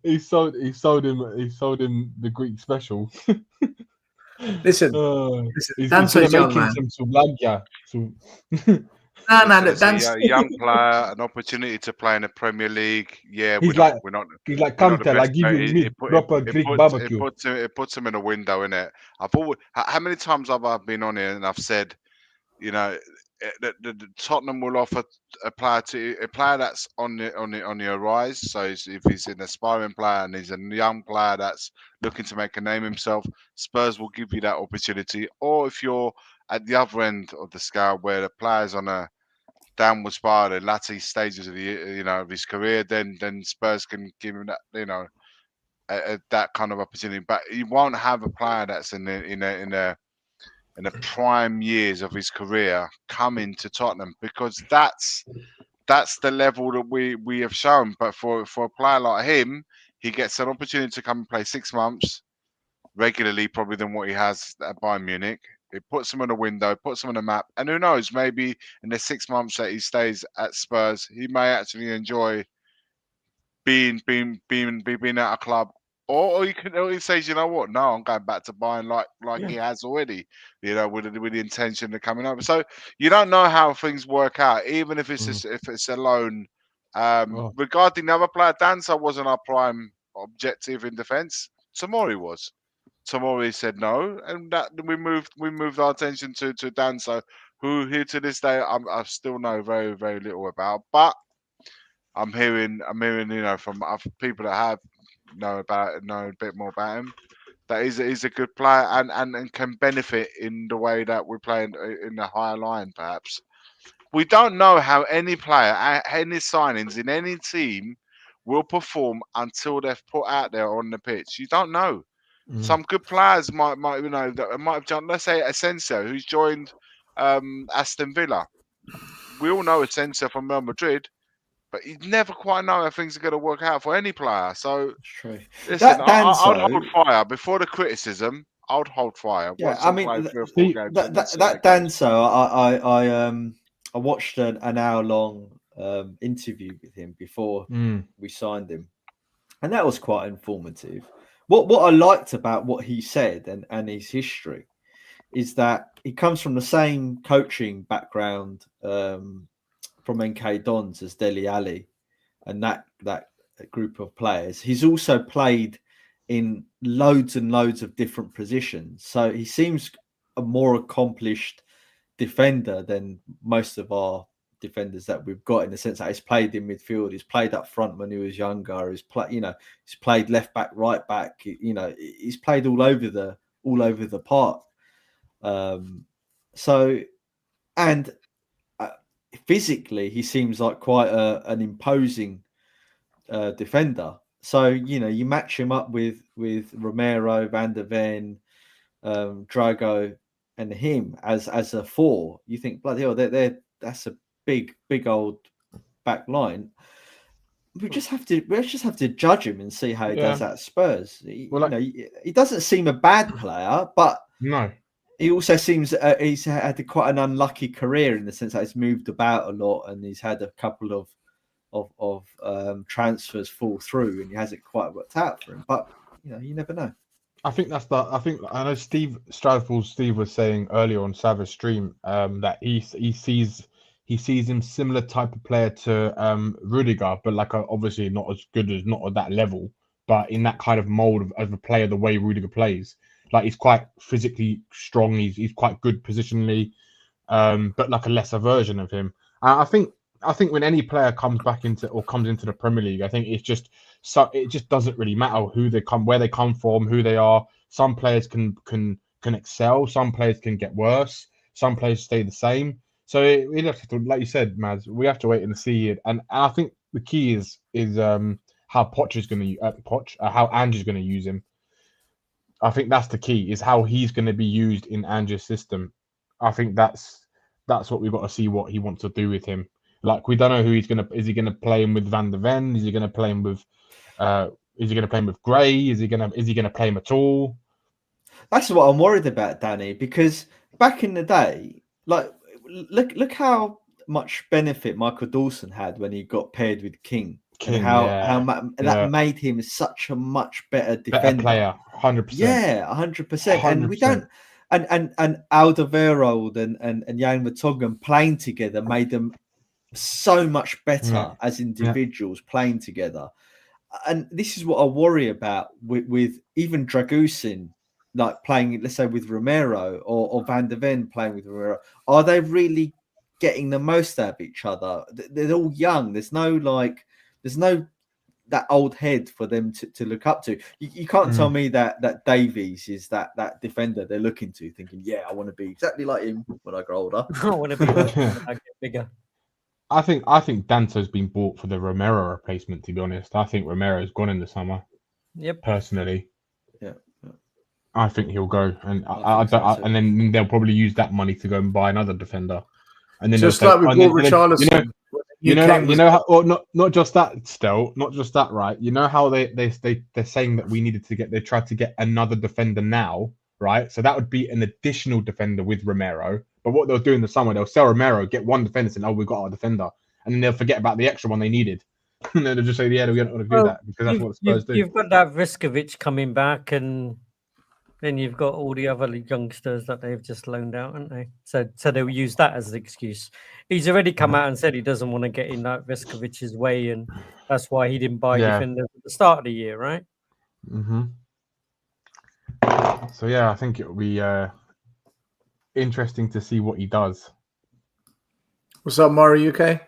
He sold him the Greek special. Listen, he's Danso's gonna young, make him man. some souvlaki. It's a young player, an opportunity to play in the Premier League. Yeah, He's like, come tell, I give you meat, proper Greek barbecue. It puts him in a window, innit? I've always, how many times have I been on here and I've said, you know, the Tottenham will offer a player that's on the rise. So if he's an aspiring player and he's a young player that's looking to make a name himself, Spurs will give you that opportunity. Or if you're at the other end of the scale where the player's on a downward spiral, the latter stages of of his career, then Spurs can give him that that kind of opportunity. But you won't have a player that's in the prime years of his career coming to Tottenham, because that's the level that we have shown. But for a player like him, he gets an opportunity to come and play 6 months regularly, probably than what he has at Bayern Munich. It puts him on a window, puts him on a map, and who knows, maybe in the 6 months that he stays at Spurs, he may actually enjoy being at a club. Or he says, you know what? No, I'm going back to Bayern like he has already, with the intention of coming over. So you don't know how things work out, even if it's a loan. Regarding the other player, Danso wasn't our prime objective in defence. Tomori was. Tomori said no, and that we moved our attention to Danso, who here to this day I still know very, very little about, but I'm hearing from other people that have know a bit more about him, that he's a good player and can benefit in the way that we play in the higher line. Perhaps we don't know how any player, any signings in any team will perform until they're put out there on the pitch. You don't know. Some good players might have joined. Let's say Asensio, who's joined Aston Villa. We all know Asensio from Real Madrid, but you never quite know how things are going to work out for any player. So, listen, I would hold fire before the criticism. I would hold fire. Yeah, I mean, that Danso, I watched an hour-long interview with him before we signed him, and that was quite informative. What I liked about what he said and his history is that he comes from the same coaching background from NK Dons as Dele Alli and that group of players. He's also played in loads and loads of different positions. So he seems a more accomplished defender than most of our defenders that we've got, in the sense that he's played in midfield, he's played up front when he was younger, he's played left back, right back, he's played all over the all over the park. So, and physically, he seems like quite an imposing defender. So, you match him up with Romero, Van der Ven, Drago, and him as a four. You think, bloody hell, that's a big old back line. We just have to judge him and see how he does at Spurs. He doesn't seem a bad player, but no, he also seems he's had quite an unlucky career in the sense that he's moved about a lot and he's had a couple of transfers fall through and he hasn't quite worked out for him. But you never know. I think I know Steve was saying earlier on Savage stream that he sees him similar type of player to Rudiger, but like obviously not as good as not at that level, but in that kind of mold of a player the way Rudiger plays. Like he's quite physically strong, he's quite good positionally, but like a lesser version of him. I think when any player comes into the Premier League, I think it just doesn't really matter where they come from, who they are. Some players can excel, some players can get worse, some players stay the same. So we have to, like you said, Maz, we have to wait and see it. And I think the key is how Poch is going to how Ange's going to use him. I think that's the key, is how he's going to be used in Ange's system. I think that's what we've got to see, what he wants to do with him. Like we don't know who is he going to play him with Van der Ven? Is he going to play him with Gray? Is he going to play him at all? That's what I'm worried about, Danny, because back in the day, like look how much benefit Michael Dawson had when he got paired with King and how that made him such a much better defender, player, 100%. Yeah, 100%. And we don't, and Alderweireld and Jan Vertonghen playing together made them so much better as individuals playing together. And this is what I worry about with even Dragusin, like playing, let's say, with Romero or Van der Ven playing with Romero. Are they really getting the most out of each other? They're all young. There's no that old head for them to look up to. You can't tell me that Davies is that defender they're looking to, thinking, yeah, I want to be exactly like him when I grow older. I want to be like him when I get bigger. I think Danto's been bought for the Romero replacement, to be honest. I think Romero's gone in the summer. Yep. Personally. Yeah. I think he'll go, and and then they'll probably use that money to go and buy another defender. And then just like we bought Richarlison. You know how, or not just that, still, not just that, right? You know how they're saying that they tried to get another defender now, right? So that would be an additional defender with Romero. But what they'll do in the summer, they'll sell Romero, get one defender, and we've got our defender, and then they'll forget about the extra one they needed. And then they'll just say, yeah, we don't want to do that because that's what Spurs do. You've got that Vriskovic coming back, and then you've got all the other youngsters that they've just loaned out, haven't they? So they'll use that as an excuse. He's already come out and said he doesn't want to get in that Vriskovich's way, and that's why he didn't buy defenders at the start of the year, right? Mm-hmm. So yeah, I think it'll be interesting to see what he does. What's up, Murray? UK?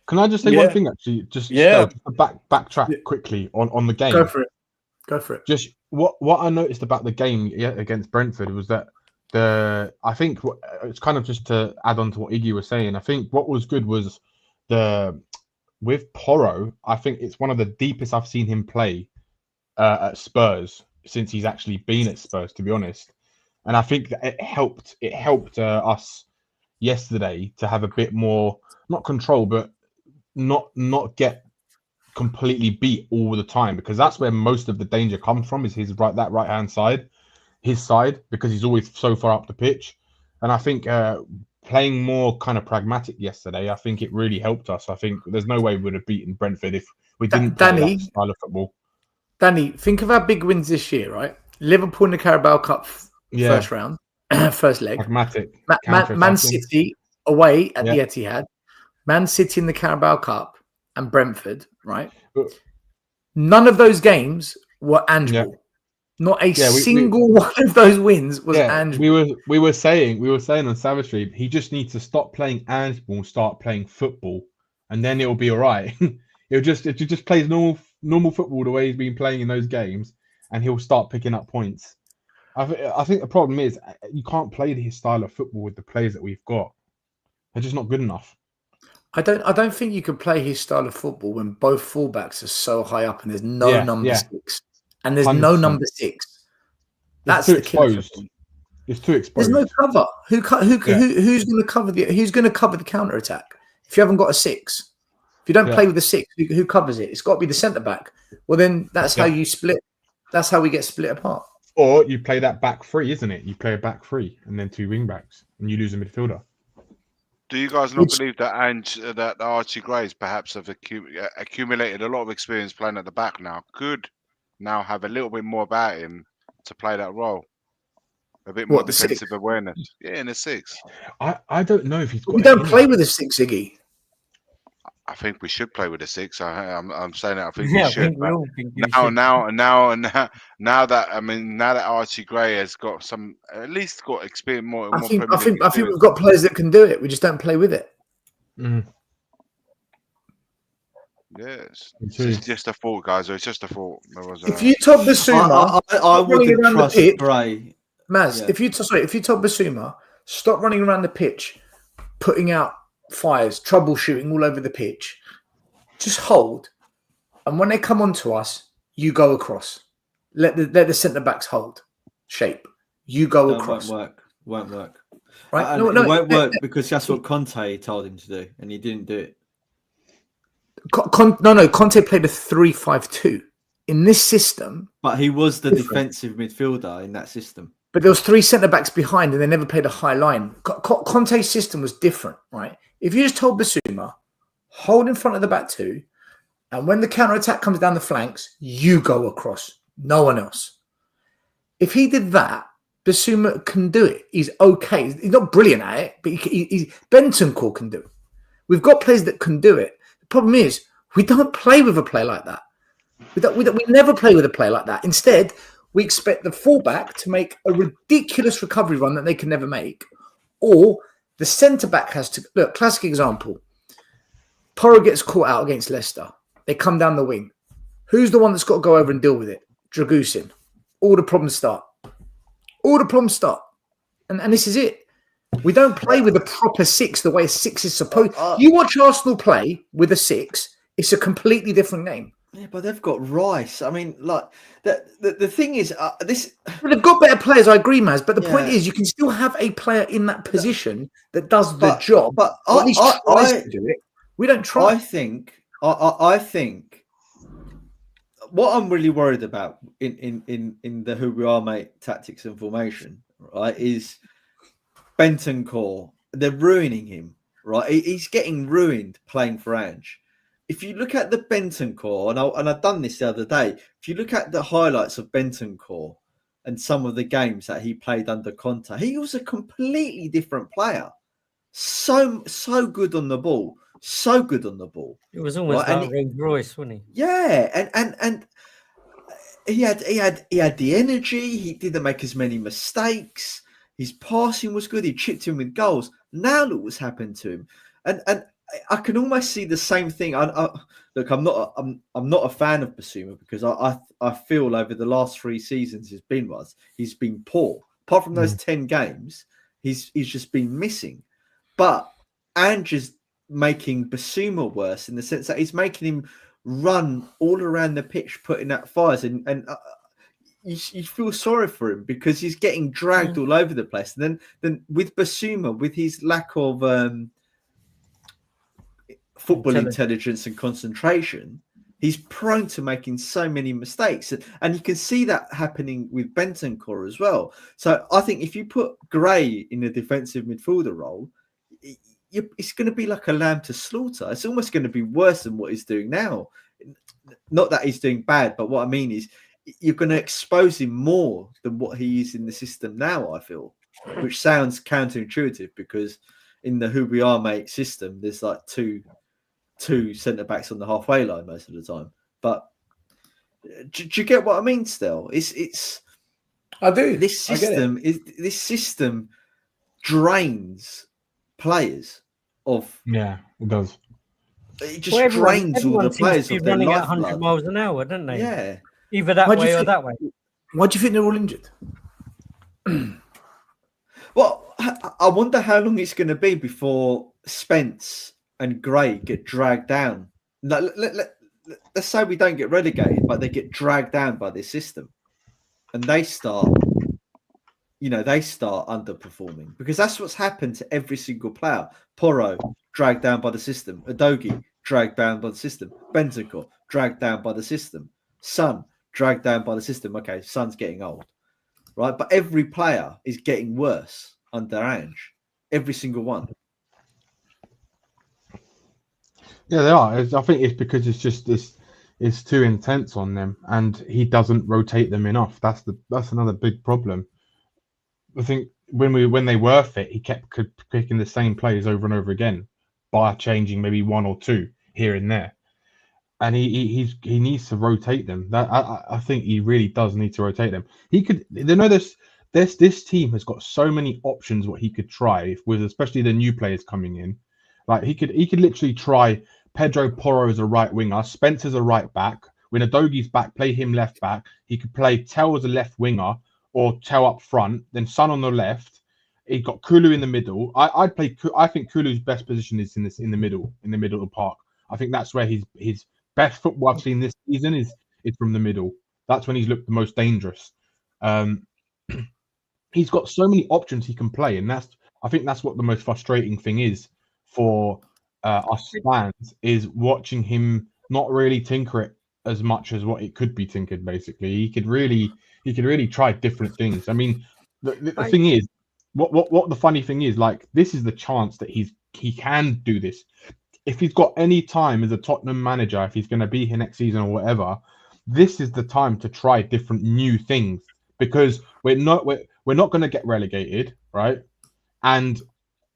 Can I just say one thing, actually? Just backtrack quickly on the game. Go for it. Just what I noticed about the game against Brentford was that I think it's kind of just to add on to what Iggy was saying. I think what was good was with Porro. I think it's one of the deepest I've seen him play at Spurs since he's actually been at Spurs, to be honest. And I think that it helped us yesterday to have a bit more, not control, but not get completely beat all the time, because that's where most of the danger comes from, is that right hand side, his side, because he's always so far up the pitch. And I think playing more kind of pragmatic yesterday, I think it really helped us. I think there's no way we would have beaten Brentford if we didn't play that style of football. Danny, think of our big wins this year, right? Liverpool in the Carabao Cup first round, first leg. Pragmatic. Man City away at the Etihad. Man City in the Carabao Cup and Brentford, right? None of those games were Ange ball. Not a single one of those wins was Ange ball. We were saying on Savage Street, he just needs to stop playing Ange ball and start playing football, and then it'll be all right. It just plays normal football the way he's been playing in those games, and he'll start picking up points. I think the problem is you can't play his style of football with the players that we've got. They're just not good enough. I don't think you can play his style of football when both fullbacks are so high up and there's no number 6. And there's no 100%. number 6. It's That's the killer. It's too exposed. There's no cover. Who's going to cover the counter attack if you haven't got a 6? If you don't play with a 6, who covers it? It's got to be the centre back. Well, then that's how you split. That's how we get split apart. Or you play that back 3, isn't it? You play a back 3 and then 2 wing backs, and you lose a midfielder. Do you guys not believe that Archie Grays perhaps have accumulated a lot of experience playing at the back now? Could now have a little bit more about him to play that role, a bit more defensive awareness. Yeah, in the 6. I don't know if he's got. We don't play with a 6, Iggy. I think we should play with a 6. I'm saying that I think Yeah, we should. we all think we now, should. now that Archie Gray has got at least got experience more. I think we've got players that can do it. We just don't play with it. Yes, it's just a thought, guys. It's just a thought. If you told Basuma, I wouldn't trust Gray. Maz, if you told Basuma, stop running around the pitch, putting out fires, troubleshooting all over the pitch, just hold, and when they come onto us, you go across. Let the centre backs hold shape. You go across. Won't work. Right? It won't work because that's what Conte told him to do, and he didn't do it. Conte played a 3-5-2 in this system. But he was the defensive midfielder in that system. But there was 3 centre backs behind, and they never played a high line. Conte's system was different, right? If you just told Basuma, hold in front of the back 2, and when the counter attack comes down the flanks, you go across. No one else. If he did that, Basuma can do it. He's okay. He's not brilliant at it, but Bentancur can do it. We've got players that can do it. The problem is we don't play with a player like that. We never play with a player like that. Instead, we expect the fullback to make a ridiculous recovery run that they can never make, or the centre back has to look. Classic example: Porro gets caught out against Leicester. They come down the wing. Who's the one that's got to go over and deal with it? Dragusin. All the problems start. And this is it. We don't play with a proper 6 the way a 6 is supposed. You watch Arsenal play with a 6, it's a completely different game. Yeah, but they've got Rice. I mean, like the thing is, this. But they've got better players. I agree, Maz. But the point is, you can still have a player in that position that does the job. But or at least tries to do it. We don't try. I think what I'm really worried about in the who we are, mate, tactics and formation, right, is Bentancur. They're ruining him, right? He's getting ruined playing for Ange. If you look at the Bentancur, and I've done this the other day, if you look at the highlights of Bentancur and some of the games that he played under Conte, he was a completely different player. So good on the ball. So good on the ball. It was almost like Rolls Royce, wasn't he? Yeah, and he had the energy. He didn't make as many mistakes. His passing was good. He chipped in with goals. Now look what's happened to him, and I can almost see the same thing. Look, I'm not a fan of Basuma because I feel over the last 3 seasons he's been poor. Apart from those 10 games, he's just been missing. But Ange is making Basuma worse in the sense that he's making him run all around the pitch, putting out fires, and you feel sorry for him because he's getting dragged all over the place. And then with Basuma, with his lack of football intelligence and concentration, he's prone to making so many mistakes, and you can see that happening with Bentancur as well. So I think if you put Gray in a defensive midfielder role, it's going to be like a lamb to slaughter. It's almost going to be worse than what he's doing now. Not that he's doing bad, but what I mean is you're going to expose him more than what he is in the system now, I feel, which sounds counterintuitive because in the who we are, mate system, there's like two centre-backs on the halfway line most of the time. But do you get what I mean still? It's I do. This system drains players of... Yeah, it does. It just drains all the players of their running at lifeblood. 100 miles an hour, don't they? Yeah. Either that way or that way. Why do you think they're all injured? Well, I wonder how long it's going to be before Spence and Gray get dragged down. Let's say we don't get relegated, but they get dragged down by this system, and they start underperforming, because that's what's happened to every single player. Porro dragged down by the system. Udogie dragged down by the system. Bentancur dragged down by the system. Son dragged down by the system. Okay, Son's getting old, right? But every player is getting worse under Ange. Every single one. Yeah, they are. I think it's because it's just it's too intense on them, and he doesn't rotate them enough. That's another big problem. I think when they were fit, he kept picking the same players over and over again by changing maybe one or two here and there, and he needs to rotate them. That I think he really does need to rotate them. He could, this team has got so many options what he could try with, especially the new players coming in. Like he could literally try Pedro Porro as a right winger, Spence as a right back. When Udogie's back, play him left back. He could play Tell as a left winger, or Tell up front, then Son on the left. He got Kulu in the middle. I think Kulu's best position is in the middle of the park. I think that's where his best football I've seen this season is from the middle. That's when he's looked the most dangerous. He's got so many options he can play, and I think that's what the most frustrating thing is for us fans, is watching him not really tinker it as much as what it could be tinkered. Basically, he could really try different things. I mean, the thing is, what the funny thing is, like, this is the chance that he can do this. If he's got any time as a Tottenham manager, if he's going to be here next season or whatever, this is the time to try different new things, because we're not going to get relegated, right? And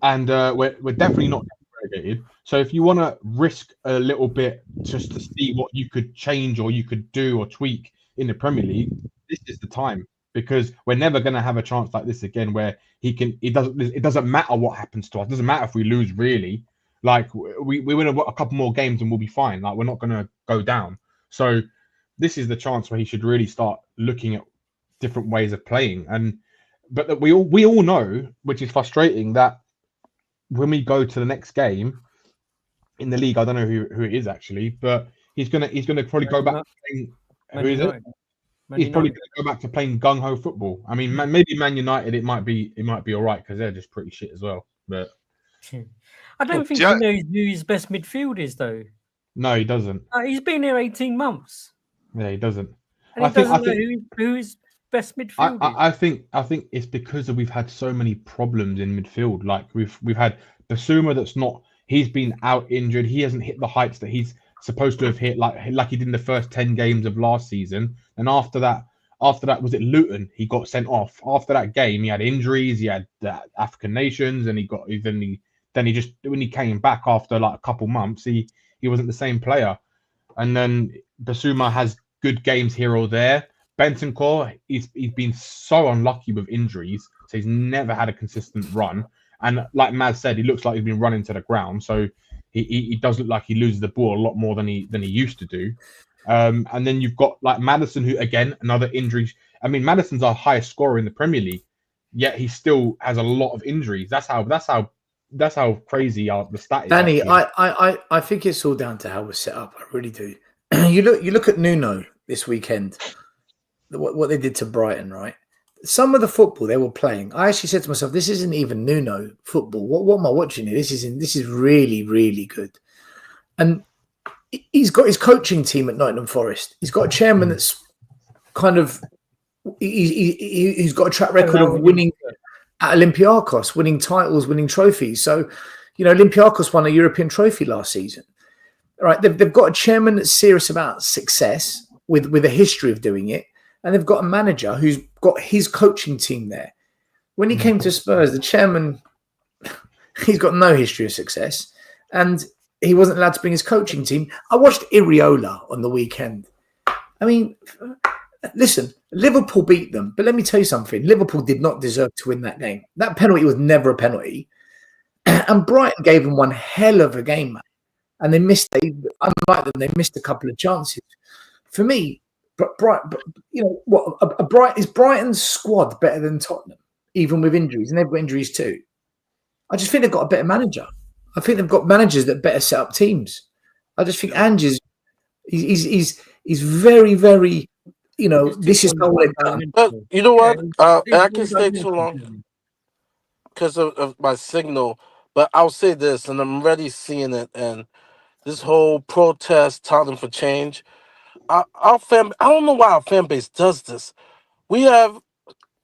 we're definitely not getting relegated. So if you want to risk a little bit just to see what you could change or you could do or tweak in the Premier League, this is the time, because we're never going to have a chance like this again where it doesn't matter what happens to us. It doesn't matter if we lose, really. Like, we win a couple more games and we'll be fine. Like, we're not going to go down. So this is the chance where he should really start looking at different ways of playing. But we all know, which is frustrating, that when we go to the next game in the league, I don't know who it is actually, but he's gonna probably go back to playing. Who is it? He's probably going to go back to playing gung ho football. I mean, maybe Man United, it might be all right because they're just pretty shit as well. But I don't think he knows who his best midfield is, though. No, he doesn't. He's been here 18 months. Yeah, he doesn't. And he doesn't know who his best midfield is. I think it's because we've had so many problems in midfield. Like we've had Basuma he's been out injured. He hasn't hit the heights that he's supposed to have hit, like he did in the first 10 games of last season. And after that, was it Luton? He got sent off. After that game, he had injuries. He had African nations, and then he just, when he came back after like a couple months, he wasn't the same player. And then Basuma has good games here or there. Bentancur, he's been so unlucky with injuries, so he's never had a consistent run. And like Maz said, he looks like he's been running to the ground. So he does look like he loses the ball a lot more than he used to do. And then you've got like Maddison, who, again, another injury. I mean, Maddison's our highest scorer in the Premier League, yet he still has a lot of injuries. That's how crazy the stat is. Danny, I think it's all down to how we're set up. I really do. You look at Nuno this weekend, what they did to Brighton, right? Some of the football they were playing, I actually said to myself, this isn't even Nuno football. What am I watching here? This is really, really good. And he's got his coaching team at Nottingham Forest. He's got a chairman that's kind of he's got a track record of winning at Olympiacos, winning titles, winning trophies. So, Olympiacos won a European trophy last season. Right? They've got a chairman that's serious about success with a history of doing it. And they've got a manager who's got his coaching team there. When he came to Spurs, the chairman, he's got no history of success. And he wasn't allowed to bring his coaching team. I watched Iriola on the weekend. I mean, listen, Liverpool beat them. But let me tell you something. Liverpool did not deserve to win that game. That penalty was never a penalty. And Brighton gave them one hell of a game, man. And unlike them, they missed a couple of chances. For me, is Brighton's squad better than Tottenham? even with injuries, and they've got injuries too. I just think they've got a better manager. I think they've got managers that better set up teams. I just think Ange is he's very, very, this is how they've done. But you know what? And I can stay too long one-dimensional. because of my signal. But I'll say this, and I'm already seeing it. And this whole protest, Tottenham for change. Our fan, I don't know why our fan base does this. We have,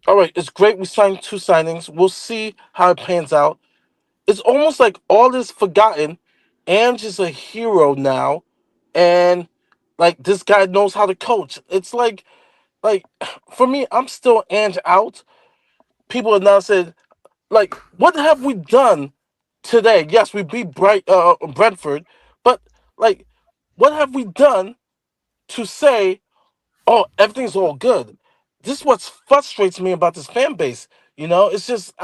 all right, it's great. We signed 2 signings. We'll see how it pans out. It's almost like all is forgotten. Ange is a hero now, and like this guy knows how to coach. It's like for me, I'm still Ange out. People are now saying, like, what have we done today? Yes, we beat Brentford, but like, what have we done to say, oh, everything's all good? This is what frustrates me about this fan base. It's just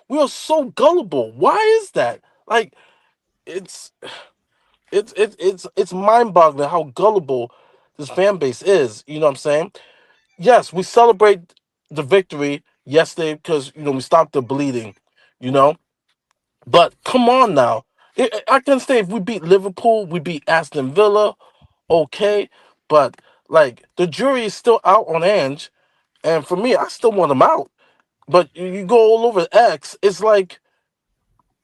we are so gullible. Why is that? Like, it's it's mind-boggling how gullible this fan base is. You know what I'm saying? Yes, we celebrate the victory yesterday because we stopped the bleeding. You know, but come on now. I can say if we beat Liverpool, we beat Aston Villa, okay. But like the jury is still out on Ange, and for me, I still want him out. But you go all over X, it's like,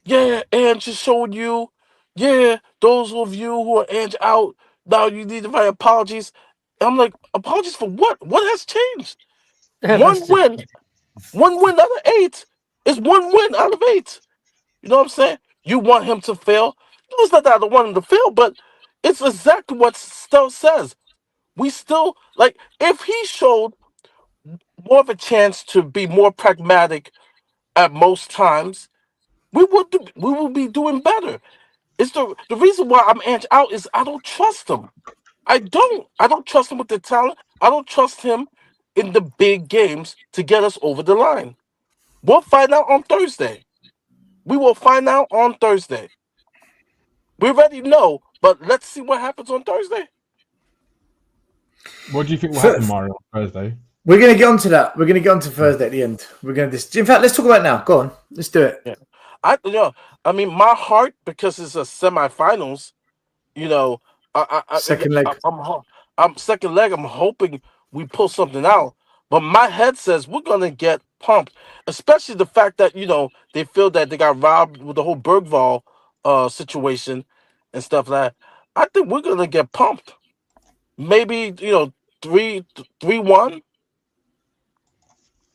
yeah, Ange just showed you. Yeah, those of you who are Ange out, now you need to write apologies. I'm like, apologies for what? What has changed? That's One just win, 1 win out of 8 is 1 win out of 8. You know what I'm saying? You want him to fail? No, it's not that I don't want him to fail, but it's exactly what Stell says. We still like if he showed more of a chance to be more pragmatic at most times, we would be doing better. It's the reason why I'm Ange out is I don't trust him. I don't trust him with the talent. I don't trust him in the big games to get us over the line. We'll find out on Thursday. We will find out on Thursday. We already know, but let's see what happens on Thursday. What do you think will For- happen, Mario, on Thursday? We're going to get onto that. We're going to get onto Thursday at the end. We're going to just, in fact, let's talk about it now. Go on, let's do it. Yeah. I mean, my heart because it's a semifinals. You know, Second leg. I'm second leg. I'm hoping we pull something out, but my head says we're gonna get pumped, especially the fact that they feel that they got robbed with the whole Bergval situation and stuff like that. I think we're gonna get pumped. Maybe 3-1.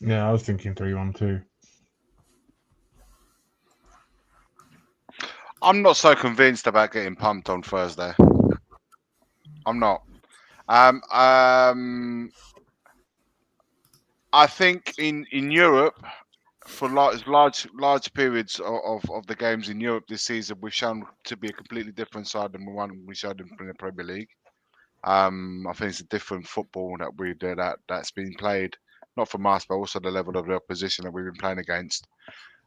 Yeah, I was thinking 3-1 too. I'm not so convinced about getting pumped on Thursday. I'm not. I think in Europe, for large periods of the games in Europe this season, we've shown to be a completely different side than the one we showed in the Premier League. I think it's a different football that's been played, not from us, but also the level of the opposition that we've been playing against.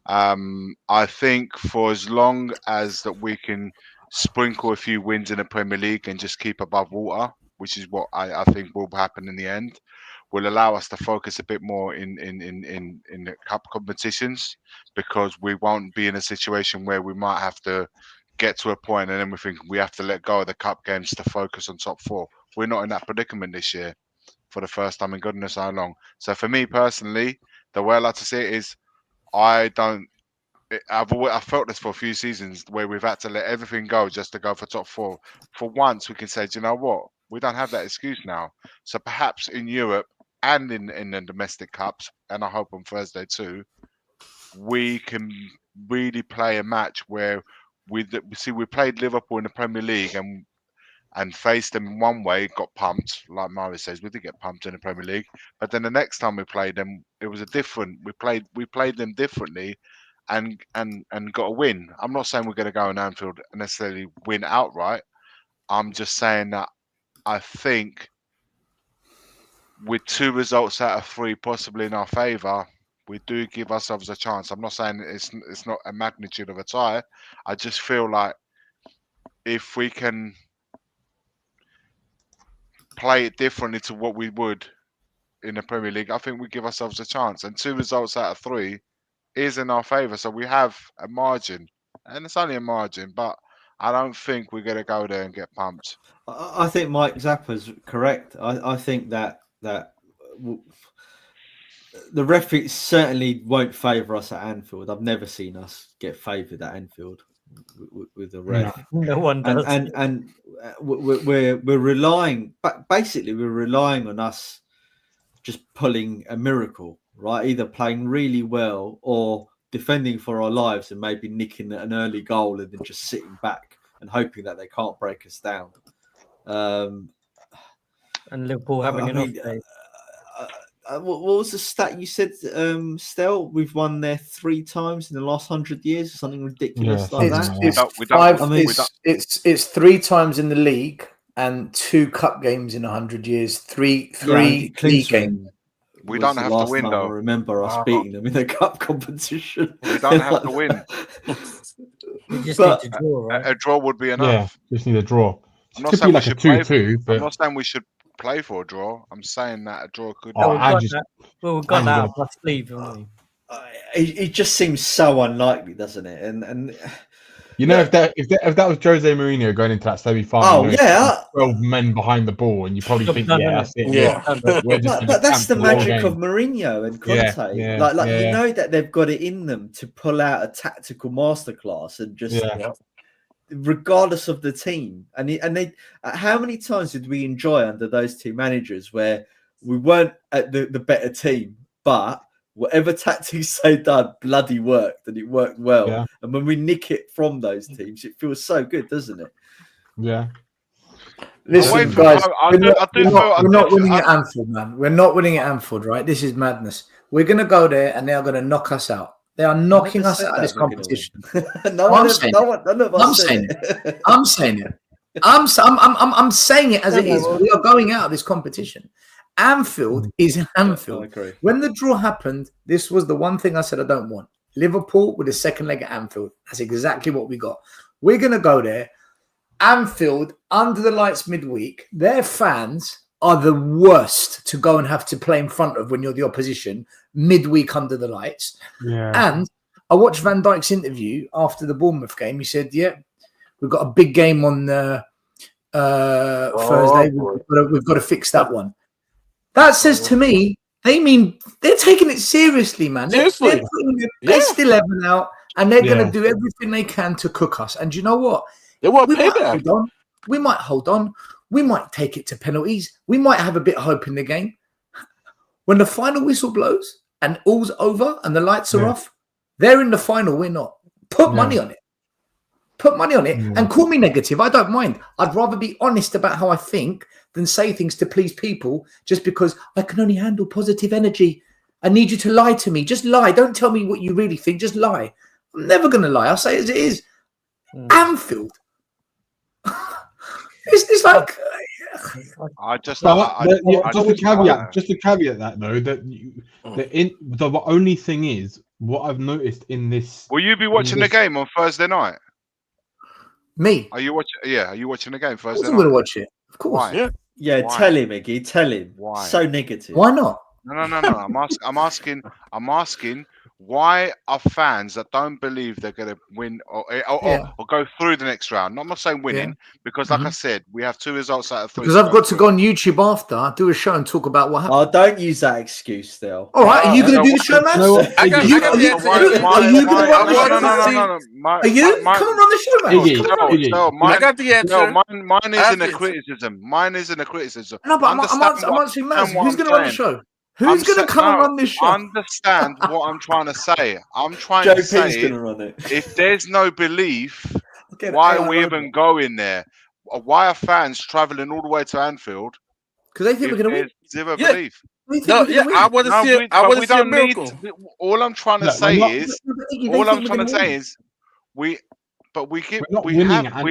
I think for as long as that we can sprinkle a few wins in the Premier League and just keep above water, which is what I think will happen in the end, will allow us to focus a bit more in the cup competitions, because we won't be in a situation where we might have to get to a point and then we think we have to let go of the cup games to focus on top 4. We're not in that predicament this year for the first time in goodness how long. So for me personally, the way I like to see it is I don't. I've felt this for a few seasons where we've had to let everything go just to go for top 4. For once, we can say, do you know what? We don't have that excuse now. So perhaps in Europe and in the domestic cups, and I hope on Thursday too, we can really play a match where we played Liverpool in the Premier League and faced them in one way, got pumped. Like Mario says, we did get pumped in the Premier League. But then the next time we played them, it was a different. We played them differently, and got a win. I'm not saying we're going to go in Anfield and necessarily win outright. I'm just saying that I think with 2 results out of 3 possibly in our favour, we do give ourselves a chance. I'm not saying it's not a magnitude of a tie. I just feel like if we can play it differently to what we would in the Premier League, I think we give ourselves a chance. And 2 results out of 3 is in our favour. So we have a margin. And it's only a margin, but I don't think we're going to go there and get pumped. I think Mike Zappa's correct. I think that the referee certainly won't favour us at Anfield. I've never seen us get favoured at Anfield with the ref. No one does. And we're relying, but basically we're relying on us just pulling a miracle, right? Either playing really well or defending for our lives and maybe nicking an early goal and then just sitting back and hoping that they can't break us down. And Liverpool having enough days. What was the stat you said, Stel? We've won there 3 times in the last 100 years, or something ridiculous like that. It's 3 times in the league and 2 cup games in 100 years. Three league games. We don't have to win, though. I remember us beating them in the cup competition. We don't have to win. We just need to draw, right? A draw would be enough. Yeah, just need a draw. I'm not saying we should play. 2-2, but I'm not saying we should play for a draw. I'm saying that a draw could. We've got that up our sleeve, haven't we? It just seems so unlikely, doesn't it? And you know, if that was Jose Mourinho going into that semi-final, 12 men behind the ball, and you probably think, that's it. Yeah. But that's the magic of Mourinho and Conte. You know that they've got it in them to pull out a tactical masterclass and just. Regardless of the team, and they, how many times did we enjoy under those 2 managers where we weren't at the better team, but whatever tactics they done bloody worked, and it worked well. Yeah. And when we nick it from those teams, it feels so good, doesn't it? Yeah. Listen, guys, we're not winning at Anfield, man. We're not winning at Anfield, right? This is madness. We're going to go there, and they are going to knock us out. They are knocking us out of this competition. I'm saying it as it is. We are going out of this competition. Anfield is Anfield. When the draw happened, this was the one thing I said I don't want. Liverpool with a second leg at Anfield. That's exactly what we got. We're going to go there. Anfield, under the lights midweek, their fans are the worst to go and have to play in front of when you're the opposition midweek under the lights. Yeah. And I watched Van Dijk's interview after the Bournemouth game. He said, we've got a big game on Thursday. We've got to fix that one. That says to me, they mean they're taking it seriously, man. They're putting their best 11 out, and they're going to do everything they can to cook us. And you know what? They want payback. We might hold on. We might take it to penalties. We might have a bit of hope in the game. When the final whistle blows and all's over and the lights are off, they're in the final. We're not. Put money on it. Put money on it and call me negative. I don't mind. I'd rather be honest about how I think than say things to please people just because I can only handle positive energy. I need you to lie to me. Just lie. Don't tell me what you really think. Just lie. I'm never going to lie. I'll say it as it is. Anfield. It's like just to caveat that though, the only thing is what I've noticed in this. Will you be watching the game on Thursday night? Me? Are you watching? Yeah, are you watching the game Thursday night? I'm going to watch it. Of course. Why? Yeah. Why? Tell him, Iggy. Tell him. Why? So negative. Why not? No. I'm asking. Why are fans that don't believe they're going to win or go through the next round? I'm not saying winning because, like I said, we have 2 results out of 3. Because I've got to go on YouTube after, do a show and talk about what happened. Oh, don't use that excuse still. All right, are you going to do the show, man? Are you going to come and run the show, man? I got the answer. Mine isn't a criticism. No, but I'm answering Maz. Who's going to run the show? Who's going to come and run this show? Understand what I'm trying to say. I'm trying to say if there's no belief, why are we even going there? Why are fans travelling all the way to Anfield? Because they think we're going to win. Zero belief. I want to see a miracle. All I'm trying to say is we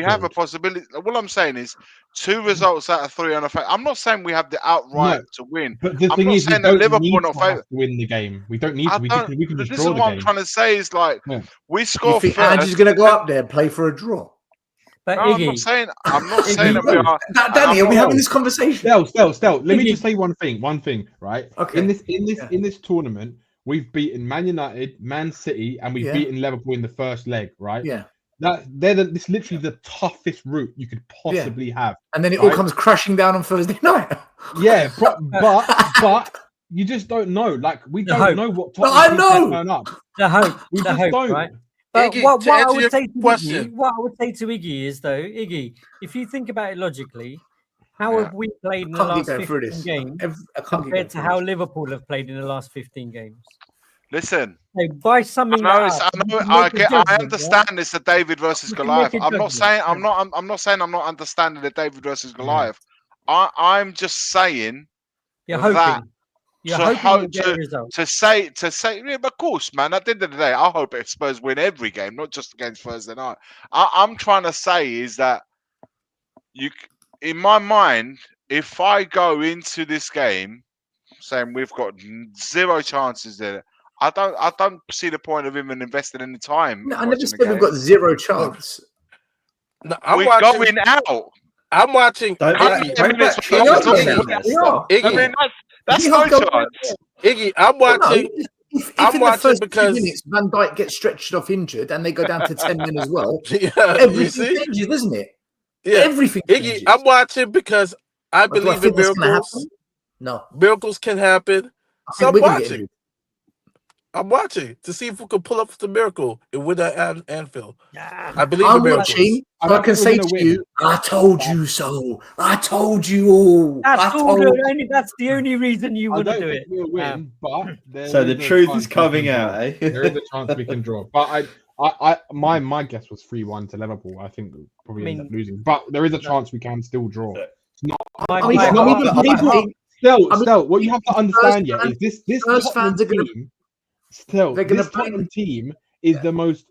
have a possibility. What I'm saying is 2 results out of 3 on a fact. I'm not saying we have the outright to win. But the thing is, we don't need to win the game. We don't need to. We can just draw the game. This is what I'm trying to say is we score you think first. Andrew's going to go up there and play for a draw? But No, Iggy, I'm not saying that we No, are. Danny, are we not- having this conversation? Stel. Let me Iggy. just say one thing, right? Okay. In this tournament, we've beaten Man United, Man City, and we've Yeah. beaten Liverpool in the first leg, right? Yeah. This literally the toughest route you could possibly have. And then it all right? comes crashing down on Thursday night. Yeah, but you just don't know. Like we The don't hope. know what No, I Tottenham team's gonna know. turn up. The hope, We the just hope, don't. right? But Iggy, what to I answer would your say to question. Iggy, what I would say to Iggy is though, Iggy, if you think about it logically, how Yeah. have we played in the Can't keep last going through 15 this. games I can't keep going compared to through how this. Liverpool have played in the last 15 games? Listen, So by summing I that up, you can make a I judgment, understand it's a David versus You can make Goliath. a I'm not judgment, saying yeah. I'm not saying I'm not understanding the David versus Goliath. I'm just saying You're that hoping. You're to hoping hope you'll get a result. to say yeah, but of course, man. At the end of the day, I hope Spurs win every game, not just against Thursday night. I'm trying to say is that in my mind, if I go into this game saying we've got zero chances there, I don't see the point of even investing any time. No, in I never watching said the we've game. got zero chance. No, I'm We're watching. going out. I'm watching. Don't How back, many Iggy, don't minutes back we We trust are got? the going team out. there, We Stel. are. I Iggy, mean, that's We no are going chance. Iggy, I'm Well, no, watching. if I'm in the watching first 2 because- minutes Van Dijk gets stretched off injured and they go down to 10 men as well, Yeah, you everything see? changes, doesn't it? Yeah, Everything Iggy, changes. I'm watching because I But do I believe in think that's going to miracles. happen? No. Miracles can happen. I So think I'm we're going to get watching. injured. I'm watching to see if we can pull up the miracle and win at Anfield. Yeah. I believe I'm in miracles. watching, I so I don't can think we're say gonna to win. you, I told you so. I told you all. That's I all. told That's the only reason you I want to don't do think it. we'll win, but there So the is a truth chance is we coming can out, draw. eh? There is a chance we can draw. But my guess was 3-1 to Liverpool. I think we'll probably end up losing. But there is a chance we can still draw. I mean, Stel, what you have to understand, yeah, is this Spurs Tottenham fans are gonna- team. Still, they're gonna this play- Tottenham team is the most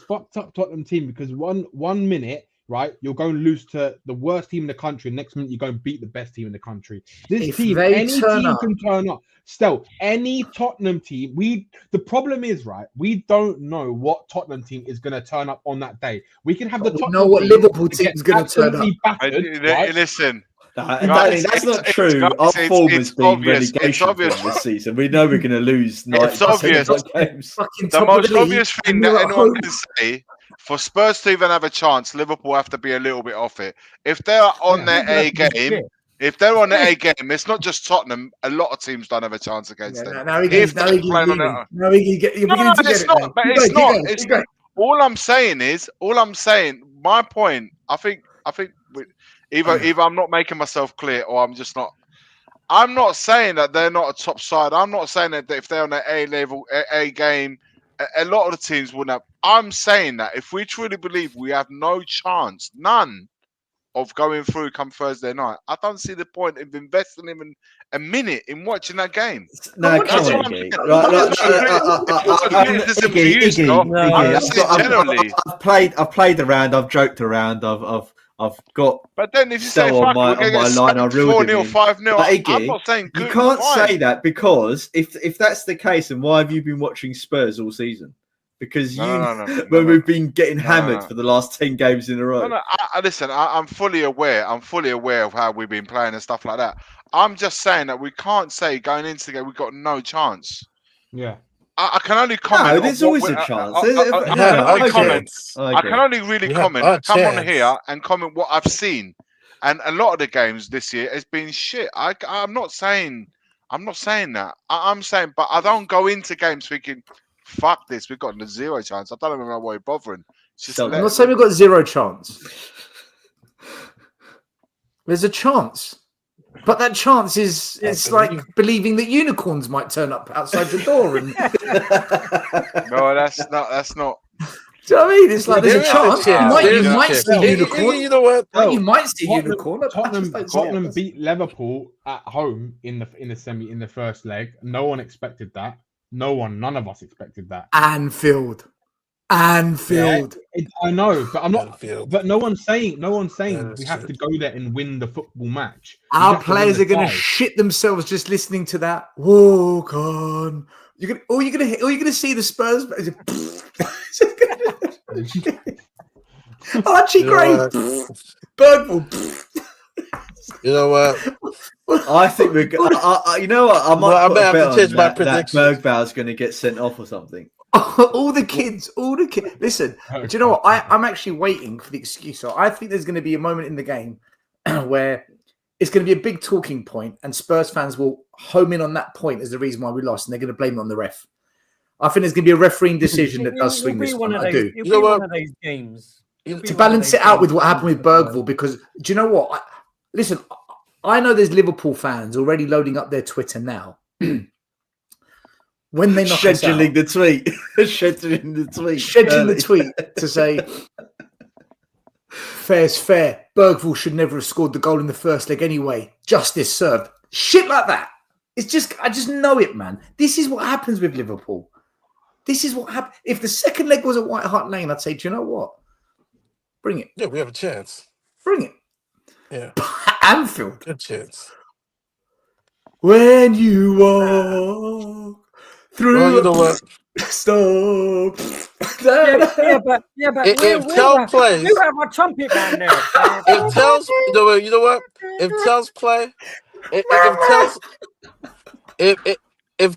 fucked up Tottenham team because one minute, right, you're going to lose to the worst team in the country. Next minute, you're going to beat the best team in the country. This If team, they any turn team up- can turn up. Still, any Tottenham team, the problem is, right, we don't know what Tottenham team is going to turn up on that day. We can have the We Tottenham know what team Liverpool that get team's going to turn up. absolutely battered, right? Listen, Danny, Guys, that's not it's- true. guys, Our it's- form it's has been obvious, it's relegation obvious. form this season. We know we're going to lose 90% obvious. of our games. Fucking the top most of the league, obvious thing and that you're at anyone home. can say for Spurs to even have a chance, Liverpool have to be a little bit off it. If they're on their A game, if they're on their A game, it's not just Tottenham. A lot of teams don't have a chance against Yeah, them. now he If now they're he's playing on leaving. their- Now you're No, beginning to get it's it. not. now. But Keep it's going, not. keep going, It's keep going. all I'm saying is, my point. I think either I'm not making myself clear or I'm just not. I'm not saying that they're not a top side. I'm not saying that if they're on an A level, A game, a lot of the teams wouldn't have. I'm saying that if we truly believe we have no chance, none, of going through come Thursday night, I don't see the point of investing even a minute in watching that game. No, That's come what on, I'm Iggy. saying. Iggy, I've played around. I've joked around. I've got. But then if you say Stel fuck, on my we're going to line, I get reeled 4-0, him in. 5-0. But I'm Iggy, not saying good. you can't fine. say that because if that's the case, then why have you been watching Spurs all season? Because we've been getting hammered for the last 10 games in a row. Listen, I'm fully aware. I'm fully aware of how we've been playing and stuff like that. I'm just saying that we can't say going into the game we've got no chance. Yeah. I can only comment. No, there's always a chance. I can only really comment. Come on here and comment what I've seen, and a lot of the games this year has been shit. I'm not saying that. I'm saying, but I don't go into games thinking, "Fuck this, we've got zero chance." I don't even know why we're bothering. I'm not saying we've got zero chance. There's a chance. But that chance is like believing that unicorns might turn up outside your door. And... No, that's not. Do you know what I mean? It's like there's a chance. You might see a unicorn. You know what? You might see a unicorn. Tottenham beat Liverpool at home in the first leg. No one expected that. None of us expected that. Anfield. Yeah, I know, but I'm not. But no one's saying we have to go there and win the football match. Our players are going to shit themselves just listening to that. Walk on. You're gonna see the Spurs. Archie Gray. Bergville. You know what? I think we're. You know what? I might Well, I put may a have bet to on change my that prediction. Bergbauer's going to get sent off or something. all the kids. Listen, do you know what? I'm actually waiting for the excuse. So I think there's going to be a moment in the game where it's going to be a big talking point, and Spurs fans will home in on that point as the reason why we lost, and they're going to blame it on the ref. I think there's going to be a refereeing decision that does swing this one. I do. It'll be one of those games. To balance it out with what happened with Bergville, because do you know what? Listen, I know there's Liverpool fans already loading up their Twitter now. When they knock us out, scheduling the tweet, scheduling the tweet to say fair's fair. Bergville should never have scored the goal in the first leg anyway. Justice served. Shit like that. It's just, I just know it, man. This is what happens with Liverpool. This is what happened. If the second leg was at White Hart Lane, I'd say, do you know what? Bring it. Yeah, we have a chance. Bring it. Yeah. Anfield. Good chance. When you walk through Well, you know what? Stop. Yeah, but If Tell plays, you have a trumpet man there. if Tell's, you know what? If Tell's play, if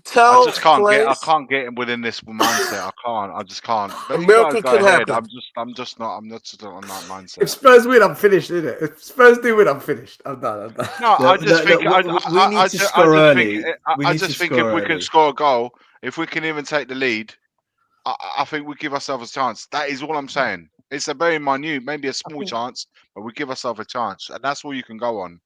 Tell I just can't plays, I can't get him within this mindset. I just can't. A miracle could happen. I'm just not on that mindset. If Spurs win, I'm finished, isn't it? If Spurs do win, I'm finished. I'm done. No, I just think we need to score early. I just think if we can score a goal, if we can even take the lead, I think we give ourselves a chance. That is all I'm saying. It's a very minute, maybe a small chance, but we give ourselves a chance, and that's all you can go on.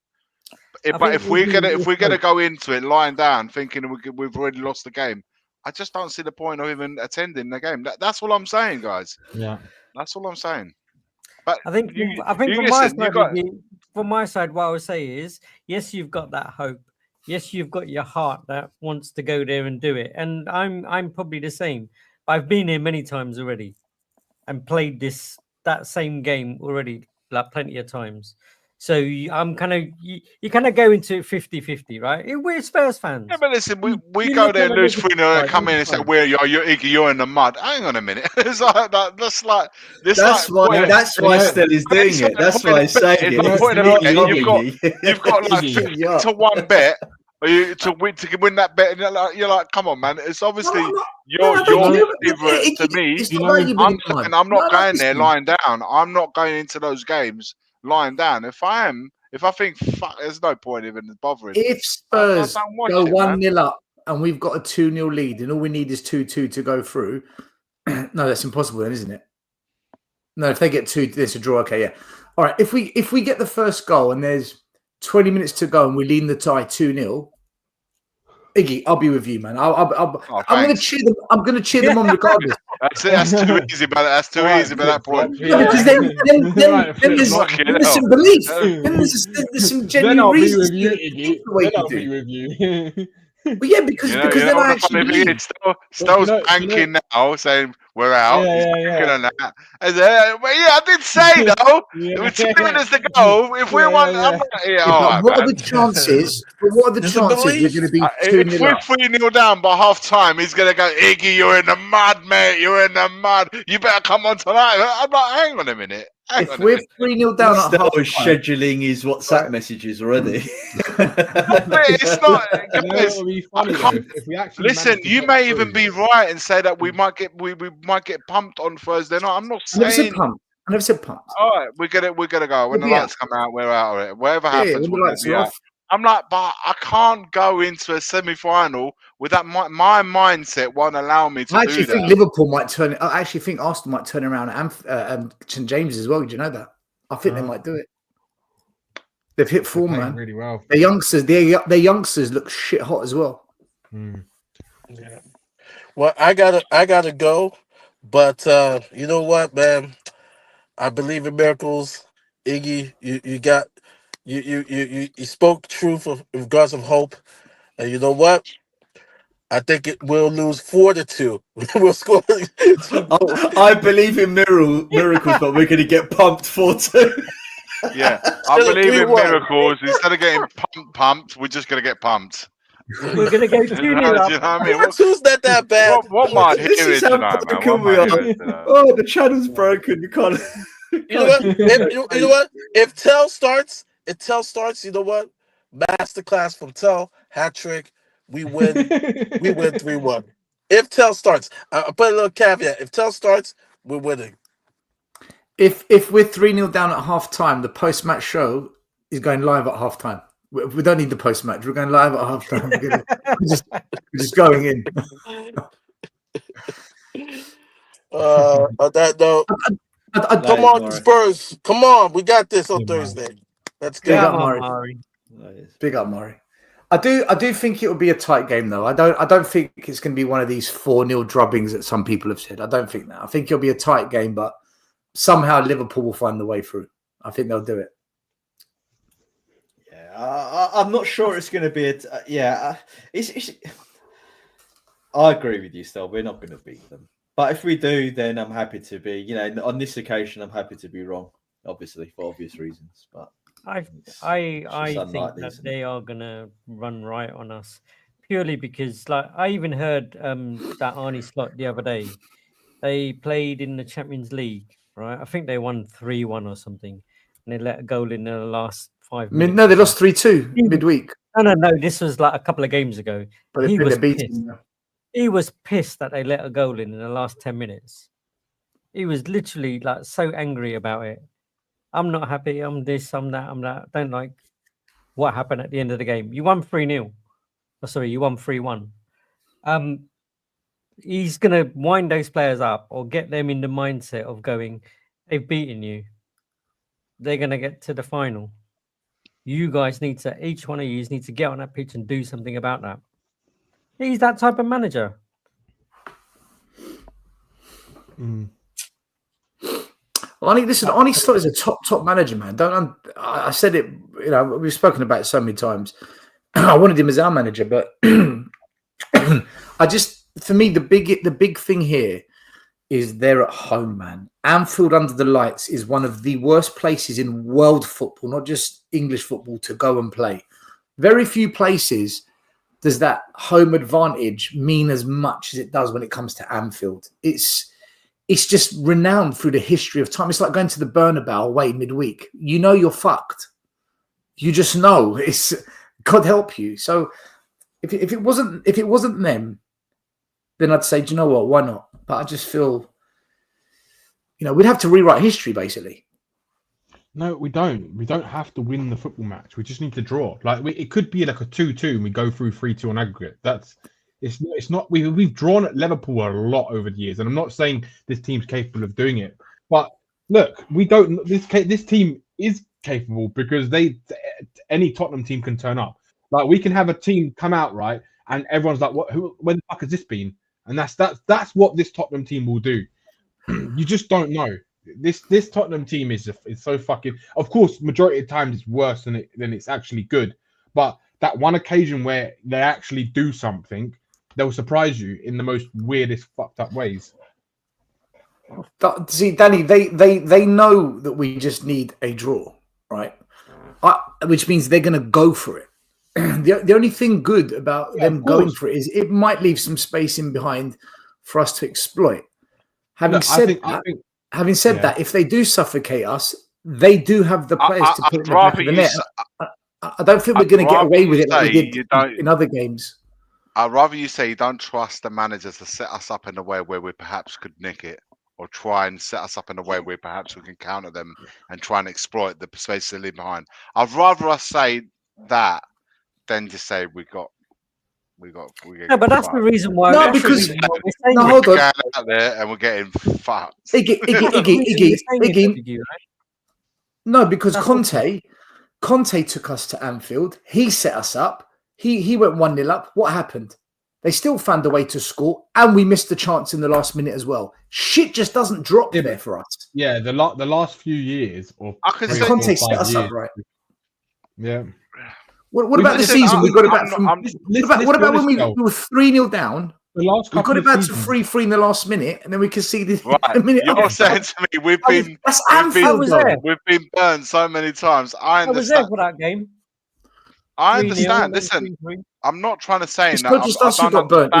But if we're gonna go into it lying down, thinking we've already lost the game, I just don't see the point of even attending the game. That's all I'm saying, guys. Yeah, that's all I'm saying. But I think from my side, what I would say is, yes, you've got that hope. Yes, you've got your heart that wants to go there and do it. And I'm probably the same. I've been here many times already and played that same game already, like plenty of times. So I'm kind of you kind of go into it 50-50, right? We're Spurs fans. Yeah, but listen, we go there and lose 3-0 and come in and say, you're Iggy, you're in the mud. Hang on a minute. It's like that. That's why Still is doing it. That's why he's saying it. You've got like 50-1 bet. To win that bet, and you're like, come on, man! It's obviously your favorite to me. I'm not going there lying down. I'm not going into those games lying down. If I think fuck, there's no point even bothering. If Spurs go 1-0 up and we've got a 2-0 lead, and all we need is 2-2 to go through, no, that's impossible, then, isn't it? No, if they get 2, there's a draw. Okay, yeah. All right. If we get the first goal and there's 20 minutes to go and we lead the tie 2-0, Iggy, I'll be with you, man. I'm going to cheer them. I'm going to cheer them on regardless. That's too easy, but that's too easy by that point. Yeah, because then there's some belief. Then there's some genuine reasons. I'll be with you. But yeah, because then I actually Stone's banking now, saying we're out. That. I did say though. With 2 minutes to go, if we want, what are the chances? What are the chances we're going to be 2-0 if we're 3-0 down by half time, he's going to go, Iggy, you're in the mud, mate. You're in the mud. You better come on tonight. I'm like, hang on a minute. If we're 3-0 down at half time, scheduling his WhatsApp messages already. It's not. Listen, you may even be right and say that we might get pumped on Thursday night. I'm not saying. I never said pumped. All right, we're gonna go when the lights come out. We're out of it. Whatever happens, we're gonna be out. I'm like, but I can't go into a semi-final with that. My mindset won't allow me to. I actually think Liverpool might turn it. I actually think Arsenal might turn around at St James as well. Do you know that? I think they might do it. They've hit form, man. Really well. Their youngsters look shit hot as well. Yeah. Well, I gotta go, but you know what, man? I believe in miracles. Iggy, you spoke truth in regards of hope, and you know what? I think we'll lose 4-2. We'll score. I believe in miracles, but we're going to get pumped 4-2. Yeah, I believe in miracles. Instead of getting pumped, we're just going to get pumped. We're going to go 2-0 up. You know what I mean? Who's not that bad? What might hear it tonight, man? Oh, the channel's broken. You can't. You know what? You know what? If Tell starts, you know what? Masterclass from Tell, hat trick. We win. We win 3-1. If Tell starts, I put a little caveat. If Tell starts, we're winning. If we're 3-0 down at half time, the post-match show is going live at half time. We don't need the post-match. We're going live at half time. We're just going in. On that note, come on, Spurs. Come on. We got this on Thursday. Let's go. Big up, Murray. Big up, Murray. I do think it will be a tight game, though. I don't think it's going to be one of these 4-0 drubbings that some people have said. I don't think that. I think it'll be a tight game, but somehow Liverpool will find the way through. I think they'll do it. Yeah, I'm not sure it's going to be I agree with you, still. We're not going to beat them. But if we do, then I'm happy to be, on this occasion, I'm happy to be wrong, obviously, for obvious reasons. But I think that they are going to run right on us, purely because, like, I even heard that Arnie Slot the other day. They played in the Champions League, right? I think they won 3-1 or something, and they let a goal in the last 5 minutes. No, they lost 3-2 midweek. No. This was like a couple of games ago. But he was pissed. He was pissed that they let a goal in the last 10 minutes. He was literally like so angry about it. I'm not happy. I'm this, I'm that, I'm that. I don't like what happened at the end of the game. You won 3-0. Oh, sorry, you won 3-1. He's going to wind those players up or get them in the mindset of going, they've beaten you. They're going to get to the final. You guys need to, each one of you need to get on that pitch and do something about that. He's that type of manager. Arnie Slot is a top manager, man. I said it, we've spoken about it so many times. I wanted him as our manager, but for me, the big thing here is they're at home, man. Anfield under the lights is one of the worst places in world football, not just English football, to go and play. Very few places does that home advantage mean as much as it does when it comes to Anfield. It's just renowned through the history of time. It's like going to the Bernabeu away midweek. You know you're fucked. You just know. It's God help you. So if it wasn't them, then I'd say, do you know what? Why not? But I just feel, we'd have to rewrite history, basically. No, we don't. We don't have to win the football match. We just need to draw. It could be like a 2-2 and we go through 3-2 on aggregate. It's not. We've drawn at Liverpool a lot over the years, and I'm not saying this team's capable of doing it. But look, we don't. This team is capable because any Tottenham team can turn up. Like, we can have a team come out, right, and everyone's like, "What? When the fuck has this been?" And that's what this Tottenham team will do. You just don't know. This Tottenham team is so fucking. Of course, majority of the time it's worse than it's actually good. But that one occasion where they actually do something, they'll surprise you in the most weirdest, fucked up ways. See, Danny, they know that we just need a draw, right? Which means they're going to go for it. The only thing good about them going for it is it might leave some space in behind for us to exploit. Having said that, if they do suffocate us, they do have the players to put in the back of the net. I don't think we're going to get away with it like we did in other games. I'd rather you say you don't trust the managers to set us up in a way where we perhaps could nick it, or try and set us up in a way where perhaps we can counter them and try and exploit the space they leave behind. I'd rather us say that than just say we got. No, but that's the reason why. No, because we're going out there and we're getting fucked. Iggy. No, because Conte took us to Anfield. He set us up. He went 1-0 up. What happened? They still found a way to score, and we missed the chance in the last minute as well. Shit just doesn't drop there for us. Yeah, the last few years, or Conte set us up right. Yeah. What about the season? We got it back from. What about when we were 3-0 down? The last we got it back to 3-3 in the last minute, and then we conceded. Right. You're saying to me we've been burned so many times. I understand. I was there for that game. I understand. Listen, I'm not trying to say it's not just us who got burnt.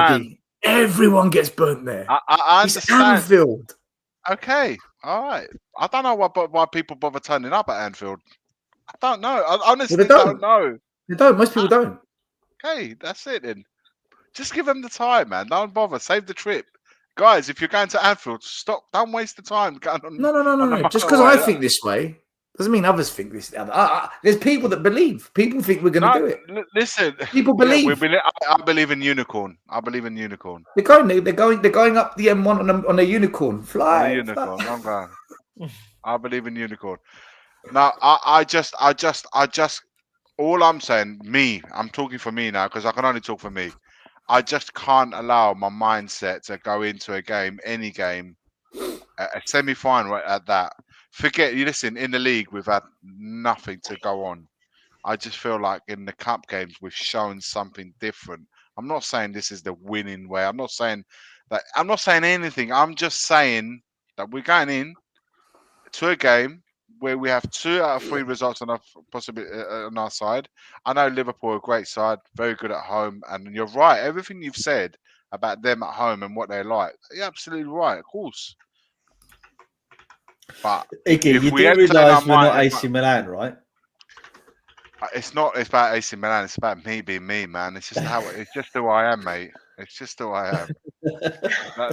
Everyone gets burnt there. I understand. It's Anfield. Okay, All right. I don't know why people bother turning up at Anfield. I don't know. I honestly Well, they don't don't. know. They don't. Most people don't. Okay, that's it then. Just give them the time, man. Don't bother. Save the trip. Guys, if you're going to Anfield, stop. Don't waste the time going on, No. on the Just because I motorway. think this way doesn't mean others think this. There's people that believe. People think we're going to No, do it. listen. People Yeah, believe. I believe in unicorn. I believe in unicorn. They're going up the M1 on a unicorn. On a Fly. unicorn. I'm going. I believe in unicorn. Now, I just, all I'm saying, I'm talking for me now because I can only talk for me. I just can't allow my mindset to go into a game, any game, a semi-final at that. Listen, in the league, we've had nothing to go on. I just feel like in the cup games, we've shown something different. I'm not saying this is the winning way. I'm not saying anything. I'm just saying that we're going in to a game where we have 2 out of 3 results on our possibly on our side. I know Liverpool are a great side, very good at home, and you're right. Everything you've said about them at home and what they're like, you're absolutely right, of course. But Iggy, if you we do entertain our realise we're not mind, AC Milan, right? it's not. It's about AC Milan. It's about me being me, man. It's just it's just who I am, mate. It's just who I am.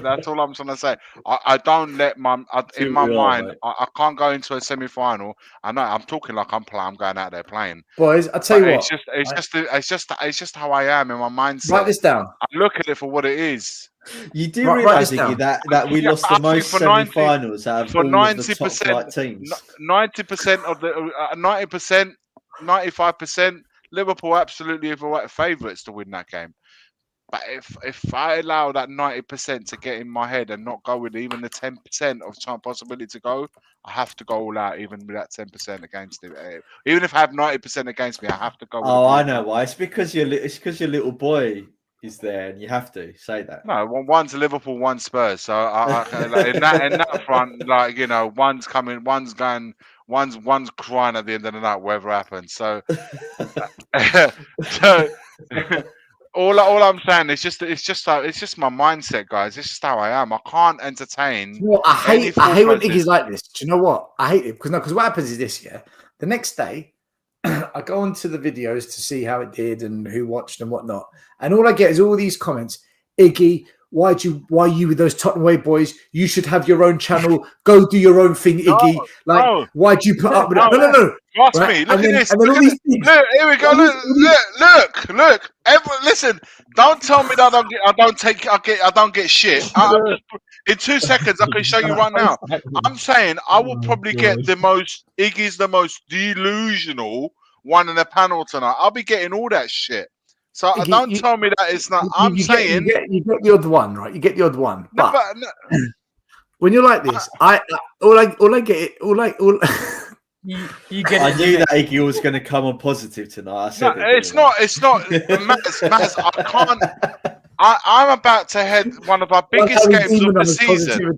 That's all I'm trying to say. I don't let in my mind. I can't go into a semi-final. I know I'm talking like I'm going out there playing. Boys, I tell you what. It's just how I am in my mindset. Write this down. I look at it for what it is. You do Write realise, this Iggy, down. that we lost the I think most semi-finals out of all of the top 90%, flight teams. 90% of the 90%, 95%, Liverpool absolutely are favourites to win that game. But if I allow that 90% to get in my head and not go with even the 10% of chance possibility to go, I have to go all out even with that 10% against it. Even if I have 90% against me, I have to go with Oh, I know why. It's because your little boy is there, and you have to say that. No, one's Liverpool, one's Spurs. So like, in that front, like one's coming, one's going, one's crying at the end of the night, whatever happens. So, so all I'm saying is it's just my mindset, guys. It's just how I am. I can't entertain. You know what? I hate when process. Iggy's like this. Do you know what? I hate it because what happens is this. Yeah, the next day, I go onto the videos to see how it did and who watched and whatnot, and all I get is all these comments. Iggy, why you with those Tottenham way boys? You should have your own channel. Go do your own thing, Iggy. Why'd you put up with it? No. Trust me. Look at this. And then all these things. Look, here we go. Look. Listen, don't tell me that I don't get shit. In 2 seconds, I can show you right now. I'm saying I will probably get Iggy's the most delusional one in the panel tonight. I'll be getting all that shit. So Iggy, don't tell me that it's not. I'm saying you get the odd one, right? You get the odd one, but no. When you're like this, all I get. You get. I knew that Iggy was going to come on positive tonight. I said it's not. Maz, I can't. I'm about to head one of our biggest games of the season.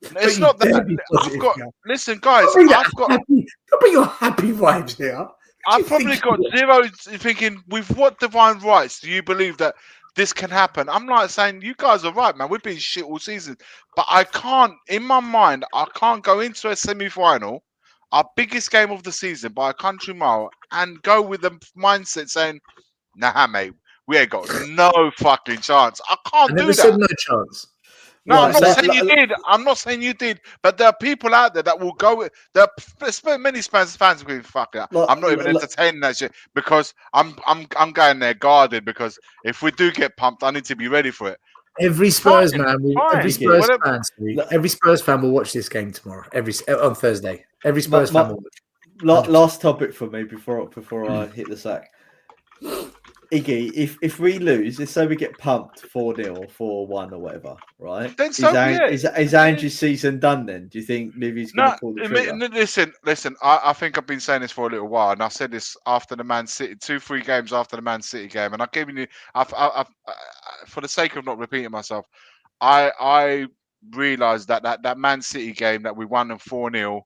It's not that I've got. Listen, guys, I've got. Don't put your happy vibes here. I've probably got zero thinking. With what divine rights do you believe that this can happen? I'm like saying you guys are right, man. We've been shit all season, but I can't. In my mind, I can't go into a semi-final, our biggest game of the season by a country mile, and go with the mindset saying, "Nah, mate, we ain't got no fucking chance." I can't do that. Said no chance. No, I'm not saying you did. I'm not saying you did. But there are people out there that will go with. There are many Spurs fans will be fuck that. I'm not even entertaining that shit because I'm going there guarded because if we do get pumped, I need to be ready for it. Every Spurs fan will watch this game tomorrow. On Thursday. Every Spurs fan will watch. Last topic for me before I hit the sack. Iggy, if we lose, let's say we get pumped 4-0, 4-1 or whatever, right? Then is Andrew's season done then? Do you think Livy's going to pull the trigger? Listen. I think I've been saying this for a little while, and I said this after the Man City 2-3 games after the Man City game, and I've given you. For the sake of not repeating myself, I realised that Man City game that we won them 4-0.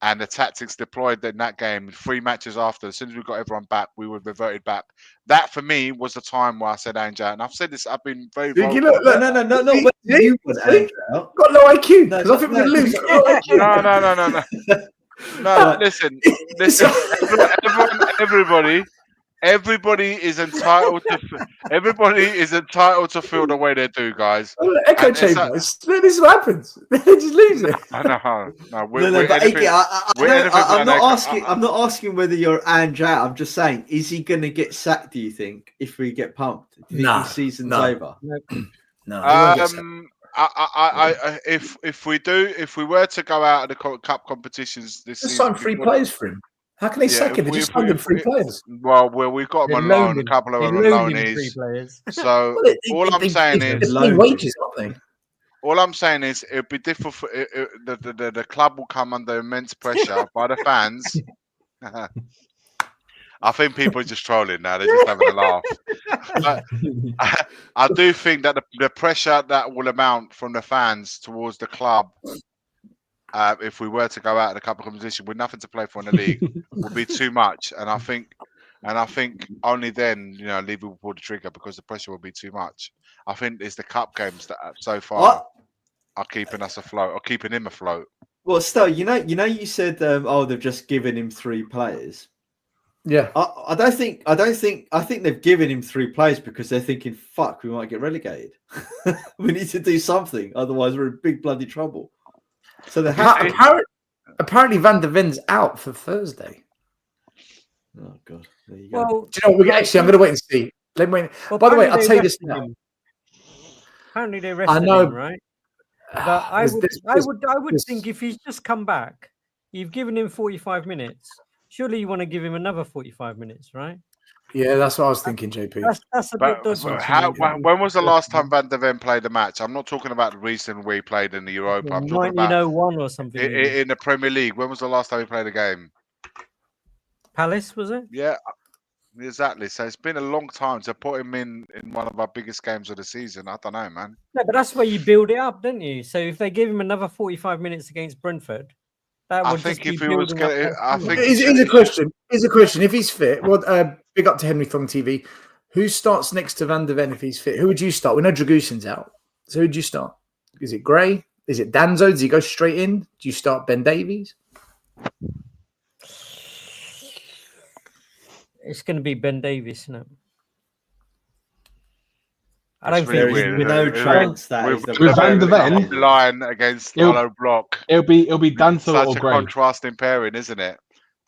and the tactics deployed in that game, 3 matches after, as soon as we got everyone back, we were reverted back. That for me was the time where I said Ange out. And I've said this, I've been very vocal. No. When you want Ange out? Got no IQ No, because I think we're going to lose. Got no IQ. No, listen. Everybody is entitled to feel the way they do, guys. Echo And it's chamber. This is what happens. They just lose it. I know. No, But Iggy, I'm not asking. I'm I'm not asking whether you're Ange out. I'm just saying, is he going to get sacked? Do you think if we get pumped? Do you think the season's over? No. If we were to go out of the cup competitions this Just season, sign 3 players for him. How can they sack him? They just signed him 3 players. Well, we've got them on loan. A couple of them on loanees. So all I'm saying is, wages, aren't they? all I'm saying is, it'd be difficult. The club will come under immense pressure by the fans. I think people are just trolling now. They're just having a laugh. But I do think that the pressure that will amount from the fans towards the club, if we were to go out of the cup competition with nothing to play for in the league, would be too much. And I think only then, Liverpool will pull the trigger because the pressure will be too much. I think it's the cup games that so far are keeping us afloat, or keeping him afloat. Well, still, you said, they've just given him 3 players. Yeah, I think they've given him 3 players because they're thinking, fuck, we might get relegated. We need to do something, otherwise we're in big bloody trouble. So they have apparently Van der Ven's out for Thursday. Oh god, there you go. Well, Do you know? I'm going to wait and see. Let me wait. Well, by the way, I'll tell you this now. Apparently they rested him, right? But I would think if he's just come back, you've given him 45 minutes. Surely you want to give him another 45 minutes, right? Yeah, that's what I was thinking, JP. That's a bit dodgy. When was the last time Van der Ven played a match? I'm not talking about the recent we played in the Europa. I'm talking about 1901 or something. In the Premier League. When was the last time he played a game? Palace, was it? Yeah, exactly. So it's been a long time to put him in one of our biggest games of the season. I don't know, man. No, but that's where you build it up, don't you? So if they give him another 45 minutes against Brentford, that would here's a question. Here's a question. If he's fit, well, big up to Henry Thong TV. Who starts next to Van der Ven if he's fit? Who would you start? We know Dragusin's out. So who'd you start? Is it Gray? Is it Danzo? Does he go straight in? Do you start Ben Davies? It's going to be Ben Davies, isn't it? I That's don't really think weird. With no chance that is the With Van der Ven, line against Hollow Block. it'll be Danso Such or a Gray. contrasting pairing, isn't it?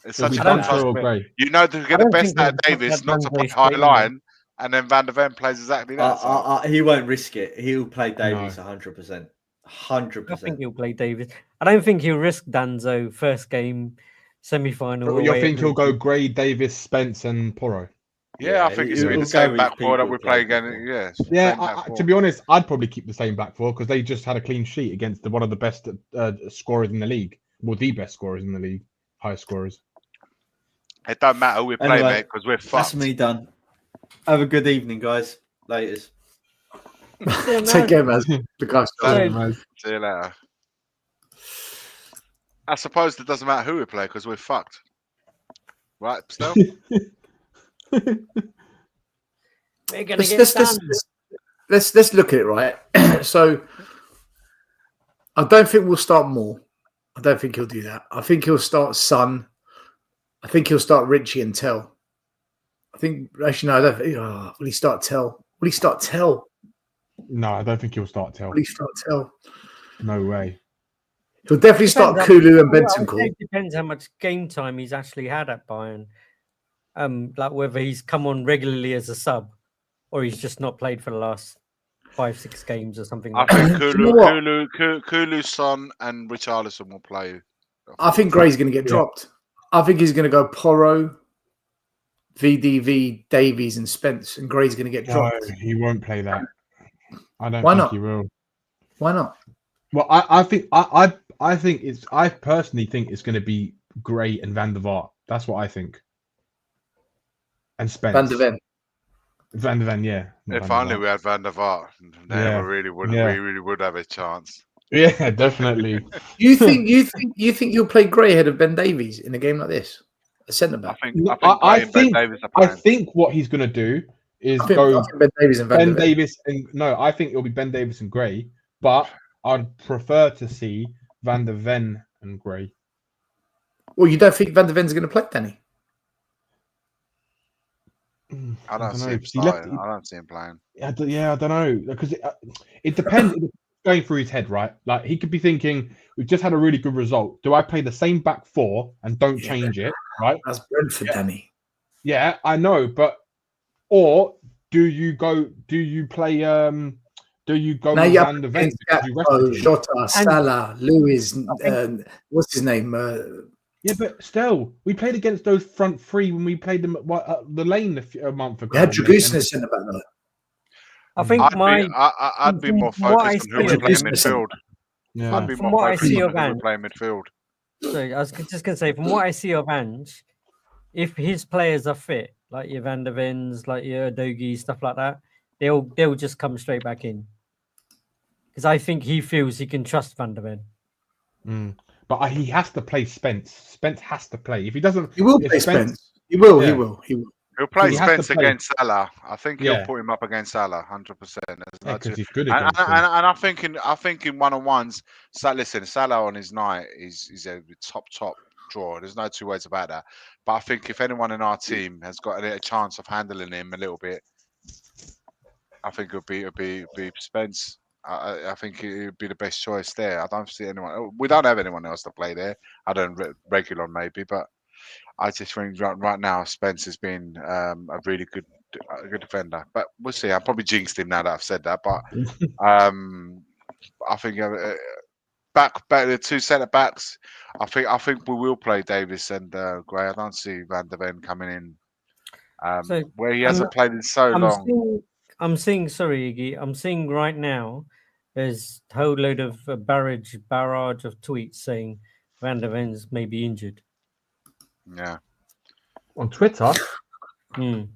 It's It'll such be a Danso contrasting or pairing. Gray. You know to get I the don't best think out of they'll put Davis, that not to Danzo play high straight in. line, and then Van der Ven plays exactly that. So. he won't risk it. He'll play Davies 100%. 100%. I think he'll play Davies. I don't think he'll risk Danzo first game, semi-final. You think he'll go Gray, Davis, Spence, and Porro? Yeah, I think it's going to be the same back four that we play again. Yes. Yeah, to be honest, I'd probably keep the same back four because they just had a clean sheet against one of the best scorers in the league. Well, the best scorers in the league, highest scorers. It don't matter who we play, mate, because we're fucked. That's me done. Have a good evening, guys. Laters. Take care, man. See you later. I suppose it doesn't matter who we play because we're fucked. Right, still? Let's look at it, right? So I don't think we'll start Moore. I don't think he'll do that. I think he'll start Son. I think he'll start Richie and Tell. I think actually no, I don't think, will he start Tell? Will he start Tell? No, I don't think he'll start Tell. Will he start Tell? No way. He'll definitely start Kulu and Bentancur. It depends how much game time he's actually had at Bayern. Like whether he's come on regularly as a sub or he's just not played for the last 5-6 games or something like I think that. Kulu, Son, and Richarlison will play. I think Gray's going to get dropped. I think he's going to go Porro, VDV, Davies, and Spence, and Gray's going to get dropped. No, he won't play that. I don't Why think not? he will. Why not? Well, I personally think it's going to be Gray and Van der Vaart. That's what I think. And Spence. Van der Ven. Van der Ven, yeah. If only we had Van der Vaart, we really would have a chance. Yeah, definitely. You think you'll play Gray ahead of Ben Davies in a game like this? A centre back. I No, think Gray and Ben think Davies are I playing. think what he's gonna do is I go think Ben Davies and Van der Ben Ven. Davis and no, I think it'll be Ben Davis and Gray, but I'd prefer to see Van der Ven and Gray. Well, you don't think Van der Ven's going to play, Danny? I don't see know, him 'cause he left. starting. I don't see him playing. I don't know because it depends. It's going through his head, right? Like he could be thinking, "We've just had a really good result. Do I play the same back four and don't Yeah. change it?" Right? That's Brentford, Yeah. Danny. Yeah, I know, but or do you go? Do you play? Do you go Now with you're Van der Ven against because you Gakpo, rested him? Jota, Salah, Lewis, what's his name? Yeah, but still, we played against those front three when we played them at the lane a month ago. We had and Dragusin as centre back though. I think I'd be more from what I focused on who we see- play in midfield. Yeah. I'd be From more what I focused see on of who we Ange, play in midfield. sorry, I was just going to say, from what I see of Ange, if his players are fit, like your Van der Vens, like your Dogi, stuff like that, they'll just come straight back in. Because I think he feels he can trust Van der Ven. But he has to play Spence. Spence has to play. If he doesn't, He will if play Spence. He will. Yeah. He will. He will. He'll play He has to Spence play. against Salah. I think he'll Yeah. put him up against Salah, 100%. Yeah, because he's good And against him. I think in one-on-ones, listen, Salah on his night is a top draw. There's no two ways about that. But I think if anyone in our team has got a chance of handling him a little bit, I think it'll be Spence. I think it would be the best choice there. I don't see anyone. We don't have anyone else to play there. I don't regular maybe, but I just think right now Spence has been a really good defender. But we'll see. I probably jinxed him now that I've said that. But I think back the two centre backs. I think we will play Davis and Gray. I don't see Van der Ven coming in where he hasn't played in so long. I'm seeing, sorry, Iggy, I'm seeing right now there's a whole load of barrage of tweets saying Van der Ven's may be injured. Yeah. On Twitter? Mm.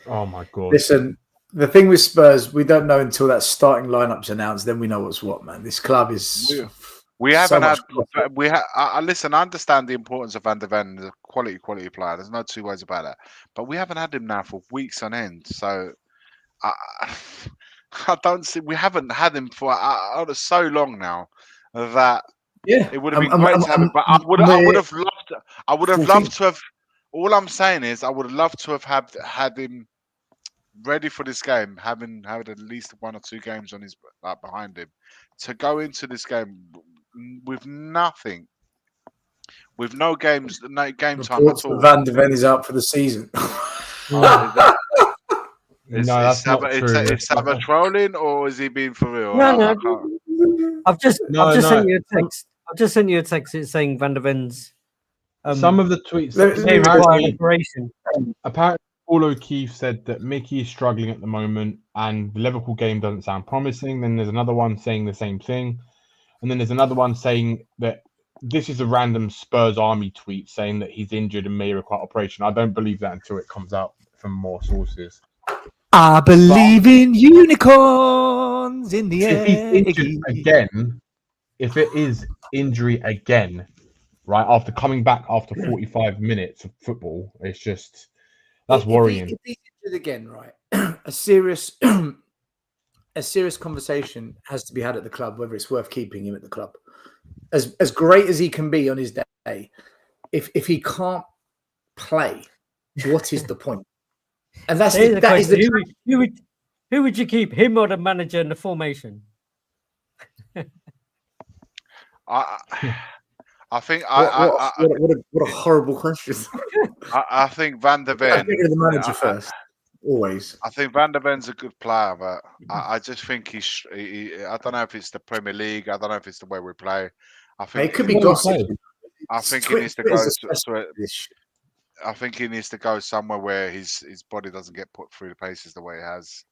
Oh my god. Listen, the thing with Spurs, we don't know until that starting lineup's announced. Then we know what's what, man. This club is. We haven't had. much Listen, I understand the importance of Van der Ven, the quality player. There's no two ways about that. But we haven't had him now for weeks on end. So I don't see. We haven't had him for so long now that Yeah, it would have been great to have him. But I would have loved. I would have loved to have. All I'm saying is, I would have loved to have had him ready for this game, having had at least 1 or 2 games on his behind him, to go into this game with nothing, with no games, no game time at all. Van der Ven is out for the season. Is that's not true. Is Saba trolling or is he being for real? No. I've just sent you a text. I've just sent you a text. It's saying Van der Ven's. Some of the tweets. They require an operation. Apparently, Paul O'Keefe said that Mickey is struggling at the moment, and the Liverpool game doesn't sound promising. Then there's another one saying the same thing, and then there's another one saying that this is a random Spurs Army tweet saying that he's injured and may require operation. I don't believe that until it comes out from more sources. I believe in unicorns in the air. If he's injured again, if it is injury again, right, after coming back after 45 minutes of football, it's just, that's worrying. If he's injured again, right, a serious conversation has to be had at the club, whether it's worth keeping him at the club. As great as he can be on his day, if he can't play, what is the point? And that is who would you keep, him or the manager in the formation? I think what a horrible question. I think Van der Ven. The manager first, always. I think Van der Ven's a good player, but I just think I don't know if it's the Premier League. I don't know if it's the way we play. I think it could be gossip. I think he needs to go. I think he needs to go somewhere where his body doesn't get put through the paces the way it has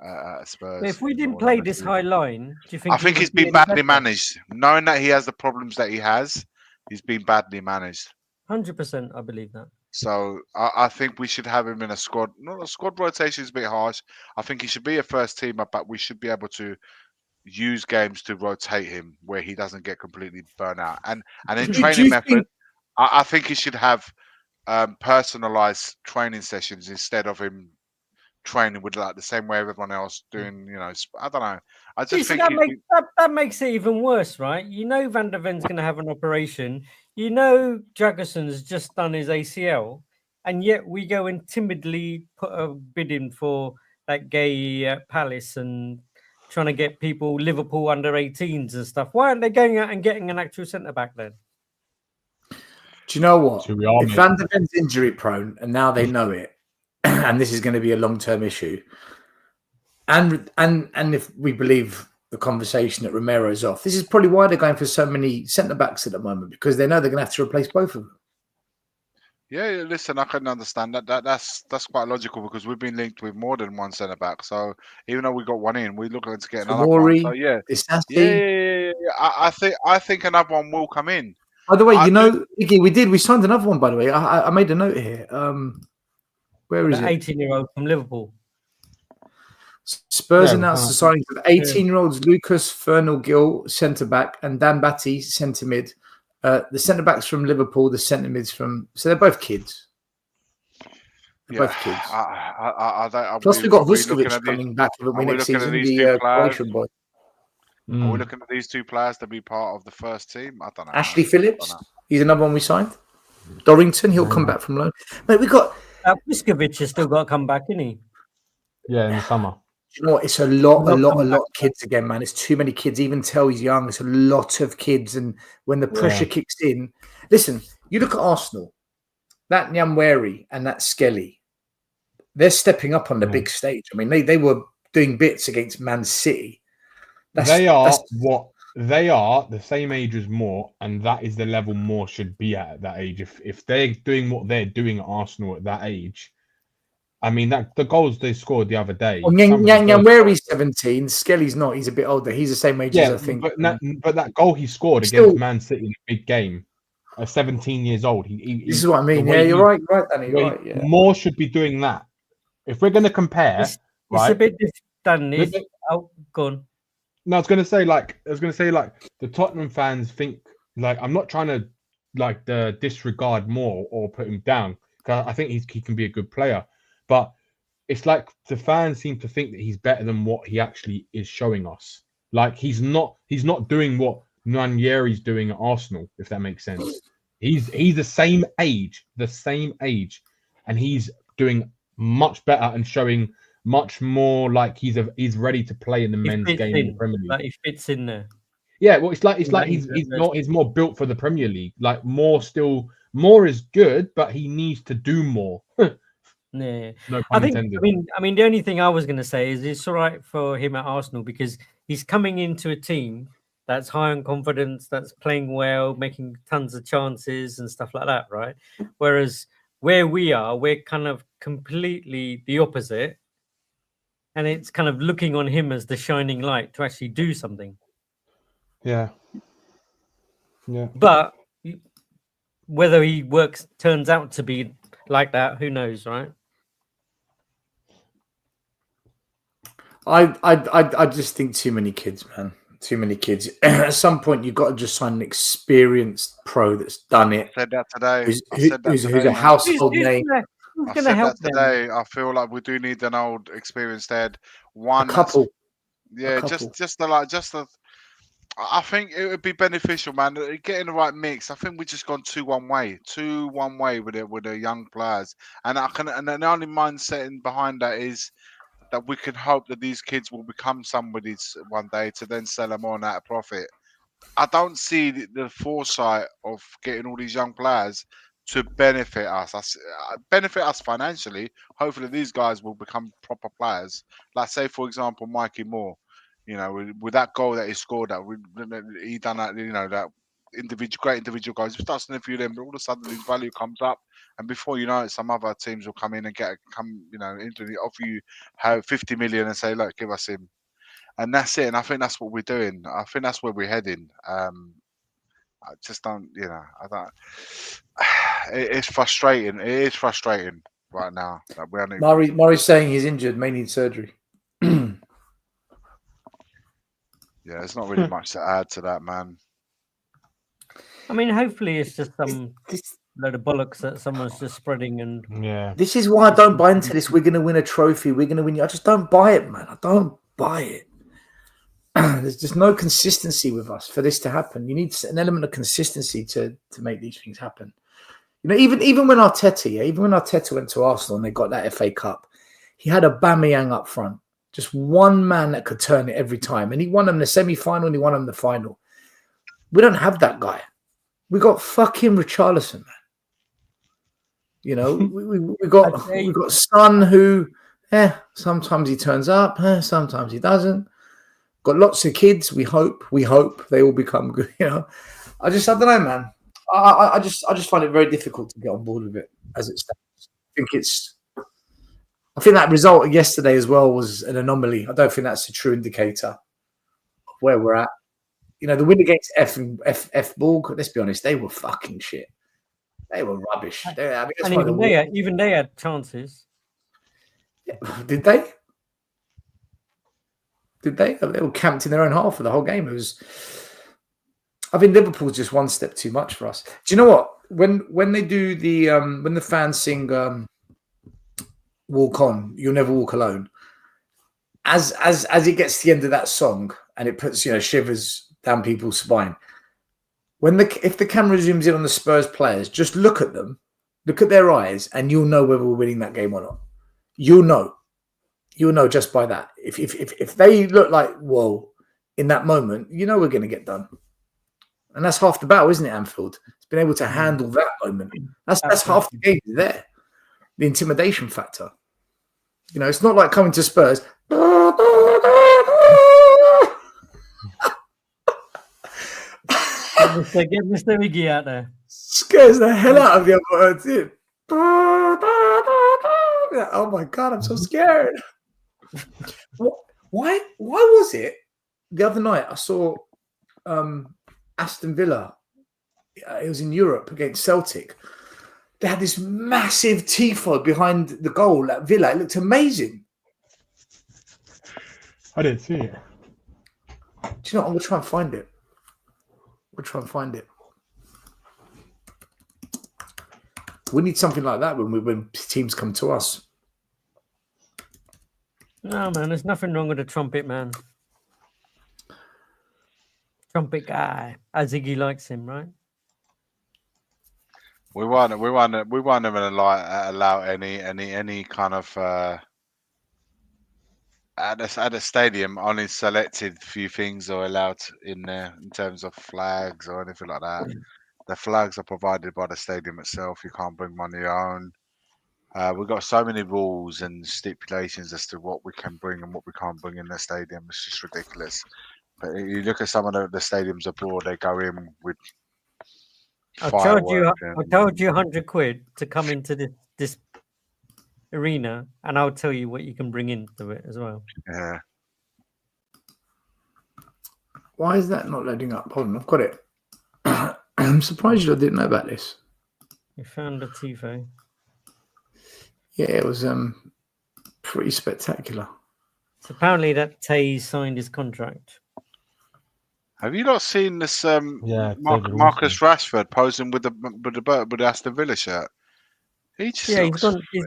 at Spurs. But if we didn't play this high line, do you think? I think he's been badly managed. Knowing that he has the problems that he has, he's been badly managed. 100%, I believe that. So I think we should have him in a squad. Not a squad rotation is a bit harsh. I think he should be a first teamer, but we should be able to use games to rotate him where he doesn't get completely burnt out. And in Do training you method, think? I think he should have personalized training sessions instead of him training with like the same way everyone else doing. I don't know. I See, just think that makes that makes it even worse, right? You know Van der Ven's going to have an operation. You know Jagerson's just done his ACL, and yet we go and timidly put a bid in for that gay Palace and trying to get people Liverpool under 18s and stuff. Why aren't they going out and getting an actual centre back then? Do you know what? So we are, If mate. Van der Ven's injury prone, and now they know it, and this is going to be a long term issue, and if we believe the conversation that Romero's off, this is probably why they're going for so many centre backs at the moment, because they know they're going to have to replace both of them. Yeah, listen, I can understand that. That's quite logical because we've been linked with more than one centre back. So even though we got one in, we're looking to get another one. So yeah, yeah. I think another one will come in. By the way, Iggy, we signed another one. By the way, I made a note here. Where is it? 18-year-old from Liverpool. Spurs announced the signing of 18-year-olds Lucas Fernal-Gill, centre back, and Dan Batty, centre mid. The centre backs from Liverpool, the centre mids from. So they're both kids. Both kids. Plus, we've got Vuskovic coming back for me next season. The Croatian boy. Are we looking at these two players to be part of the first team? I don't know. Ashley Phillips, he's another one we signed. Dorrington, he'll come back from loan. Mate, we got. Vuskovic has still got to come back, isn't he? Yeah, in the summer. You know what? It's a lot of kids again, man. It's too many kids. Even till he's young, it's a lot of kids. And when the pressure kicks in, listen, you look at Arsenal, that Nyamweri and that Skelly, they're stepping up on the big stage. I mean, they were doing bits against Man City. They are the same age as Moore, and that is the level Moore should be at that age. If they're doing what they're doing at Arsenal at that age, I mean, that the goals they scored the other day. Well, Nyamweri's 17, Skelly's not. He's a bit older. He's the same age as I think. But that goal he scored against Man City in a big game, 17 years old. This is what I mean. Yeah, you're right, Danny. Right, yeah. Moore should be doing that. If we're going to compare, it's a bit different. Go on. No, I was going to say the Tottenham fans think I'm not trying to disregard Moore or put him down because I think he can be a good player, but it's like the fans seem to think that he's better than what he actually is showing us. Like he's not doing what Nwaneri's doing at Arsenal, if that makes sense. He's the same age, and he's doing much better and showing much more like he's ready to play in the men's game in the Premier League. Like he fits in there. Yeah, well, it's like he's more built for the Premier League. Like Moore is good, but he needs to do more. Yeah, no pun intended. I mean, the only thing I was going to say is it's all right for him at Arsenal because he's coming into a team that's high on confidence, that's playing well, making tons of chances and stuff like that, right? Whereas where we are, we're kind of completely the opposite. And it's kind of looking on him as the shining light to actually do something. Yeah. But whether he turns out to be like that, who knows, right? I just think too many kids, man. Too many kids. At some point, you've got to just sign an experienced pro that's done it. I said that today. Who's a household name. I said that today. I feel like we do need an old experienced head. A couple. I think it would be beneficial, man. Getting the right mix. I think we've just gone too one way with the young players, and the only mindset behind that is that we can hope that these kids will become somebody's one day to then sell them on at a profit. I don't see the foresight of getting all these young players to benefit us financially. Hopefully, these guys will become proper players. Like, say, for example, Mikey Moore. You know, with that goal that he scored, he done that. You know, that great individual goals. He starts to a few of them, but all of a sudden his value comes up, and before you know it, some other teams will come in and offer you 50 million and say, look, give us him, and that's it. And I think that's what we're doing. I think that's where we're heading. I just don't, I don't. It's frustrating. It is frustrating right now. Murray's saying he's injured, may need surgery. Yeah, there's not really much to add to that, man. I mean, hopefully it's just some This, load of bollocks that someone's just spreading and Yeah. this is why I don't buy into this. We're going to win a trophy. We're going to win. I just don't buy it, man. I don't buy it. There's just no consistency with us for this to happen. You need an element of consistency to make these things happen. You know, even when Arteta went to Arsenal and they got that FA Cup, he had a Aubameyang up front, just one man that could turn it every time, and he won them the semi-final and he won them the final. We don't have that guy. We got fucking Richarlison, man. You know, we got Son who, sometimes he turns up, sometimes he doesn't. Got lots of kids. We hope they all become good. You know, I don't know, man. I just find it very difficult to get on board with it as it stands. I think that result yesterday as well was an anomaly. I don't think that's a true indicator of where we're at. You know, the win against F Borg, let's be honest, they were fucking shit. They were rubbish. Even they had chances. Did they? They were camped in their own half for the whole game. I think Liverpool's just one step too much for us. Do you know what? When they do the when the fans sing "Walk On," You'll Never Walk Alone. As it gets to the end of that song and it puts shivers down people's spine. If the camera zooms in on the Spurs players, just look at them, look at their eyes, and you'll know whether we're winning that game or not. You'll know just by that. If they look like whoa in that moment, we're going to get done. And that's half the battle, isn't it, Anfield? It's been able to handle that moment. That's half the game there. The intimidation factor. It's not like coming to Spurs. Get Mr. Miggy out there. Scares the hell out of the other team. Oh my God, I'm so scared. Why was it the other night I saw Aston Villa, it was in Europe against Celtic. They had this massive tifo behind the goal at Villa. It looked amazing. I didn't see it. Do you know what? We'll try and find it. We need something like that when teams come to us. No, man, there's nothing wrong with a trumpet, man. Trumpet guy, as Iggy likes him, right? We weren't even allow any kind of at the stadium. Only selected few things are allowed in there in terms of flags or anything like that. The flags are provided by the stadium itself. You can't bring one of your own. We've got so many rules and stipulations as to what we can bring and what we can't bring in the stadium. It's just ridiculous. But you look at some of the stadiums abroad; they go in with. I charge you £100 to come into this arena, and I'll tell you what you can bring into it as well. Yeah. Why is that not loading up? Hold on, I've got it. I'm surprised you didn't know about this. You found a tifo. Yeah, it was pretty spectacular. So apparently that Tay signed his contract. Have you not seen this? Marcus Wilson. Rashford posing with the Aston Villa shirt. He's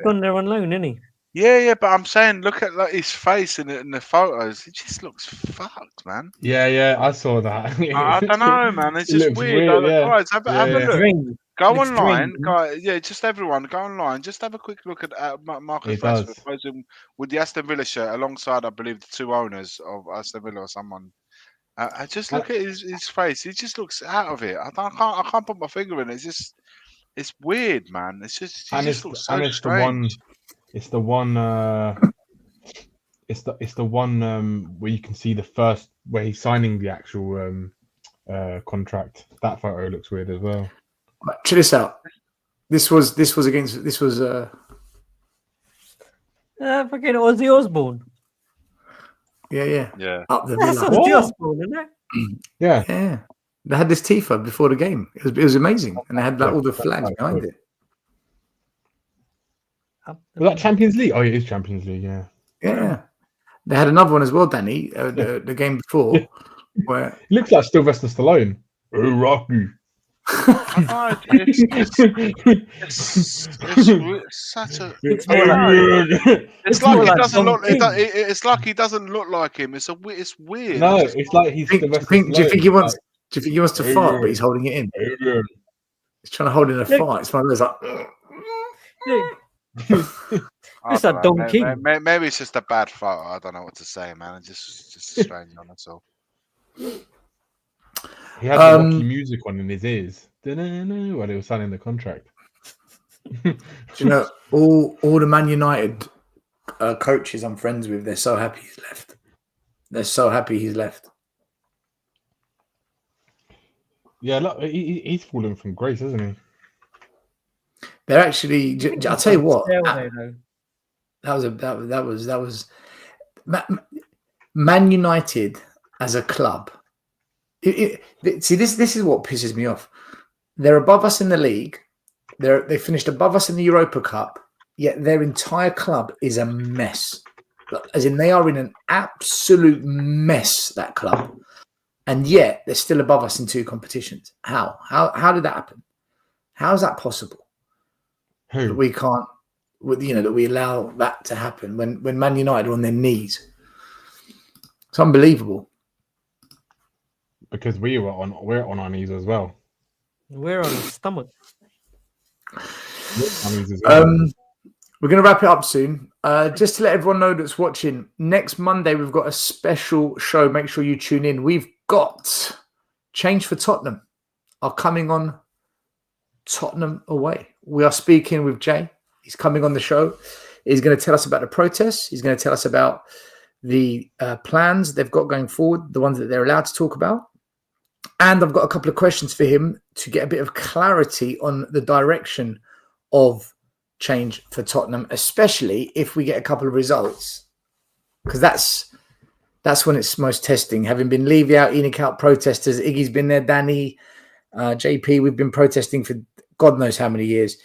gone there on loan, isn't he? Yeah, but I'm saying, look at his face in the photos. He just looks fucked, man. Yeah, I saw that. I don't know, man. It's just weird. Guys, have a look. Go online, guys. Yeah, just everyone, go online. Just have a quick look at Marcus Rashford posing with the Aston Villa shirt alongside, I believe, the two owners of Aston Villa or someone. I just look at his face. He just looks out of it. I can't put my finger in it. It's weird, man. It's just looks so strange. It's the one where you can see the first where he's signing the actual contract. That photo looks weird as well. Check this out. This was fucking Ozzy Osbourne. Yeah. Up the That's Villa. Ozzy Osbourne, isn't it? Yeah. They had this tifo before the game. It was amazing, and they had all the flags behind it. Was that Champions League? Oh, it is Champions League. Yeah. They had another one as well, Danny. The game before, Where He looks like Sylvester Stallone. Oh, Rocky. I know, it's such a. It's I more don't like know. It's it's like more he like doesn't Don look. King. It's like he doesn't look like him. It's weird. No, I just it's like he's do Sylvester you think he Stallone. wants? Do you think he wants to fart, but he's Adrian, holding it in? Adrian. He's trying to hold in a Look, fart. It's one of those like. look, I looks don't like know. Don King. Maybe it's just a bad photo. I don't know what to say, man. It's just a strange one. That's all. He had the Rocky music on in his ears. While he was signing the contract. Do you know all the Man United coaches I'm friends with? They're so happy he's left. They're so happy he's left. Yeah, look, he's fallen from grace, isn't he? They're actually. I'll tell you what. Stairway, though. That was Man United as a club. See, this is what pisses me off. They're above us in the league. They finished above us in the Europa Cup. Yet their entire club is a mess. As in, they are in an absolute mess. That club, and yet they're still above us in 2 competitions. How did that happen? How is that possible? Who? That we can't. That we allow that to happen when Man United are on their knees. It's unbelievable. Because we're on our knees as well. We're on his stomach. We're on our knees as well. We're going to wrap it up soon. Just to let everyone know that's watching, next Monday we've got a special show. Make sure you tune in. We've got Change for Tottenham are coming on Tottenham away. We are speaking with Jay. He's coming on the show. He's going to tell us about the protests. He's going to tell us about the plans they've got going forward, the ones that they're allowed to talk about. And I've got a couple of questions for him to get a bit of clarity on the direction of change for Tottenham, especially if we get a couple of results. Because that's when it's most testing. Having been leave out, Enoch out protesters, Iggy's been there, Danny, JP, we've been protesting for God knows how many years.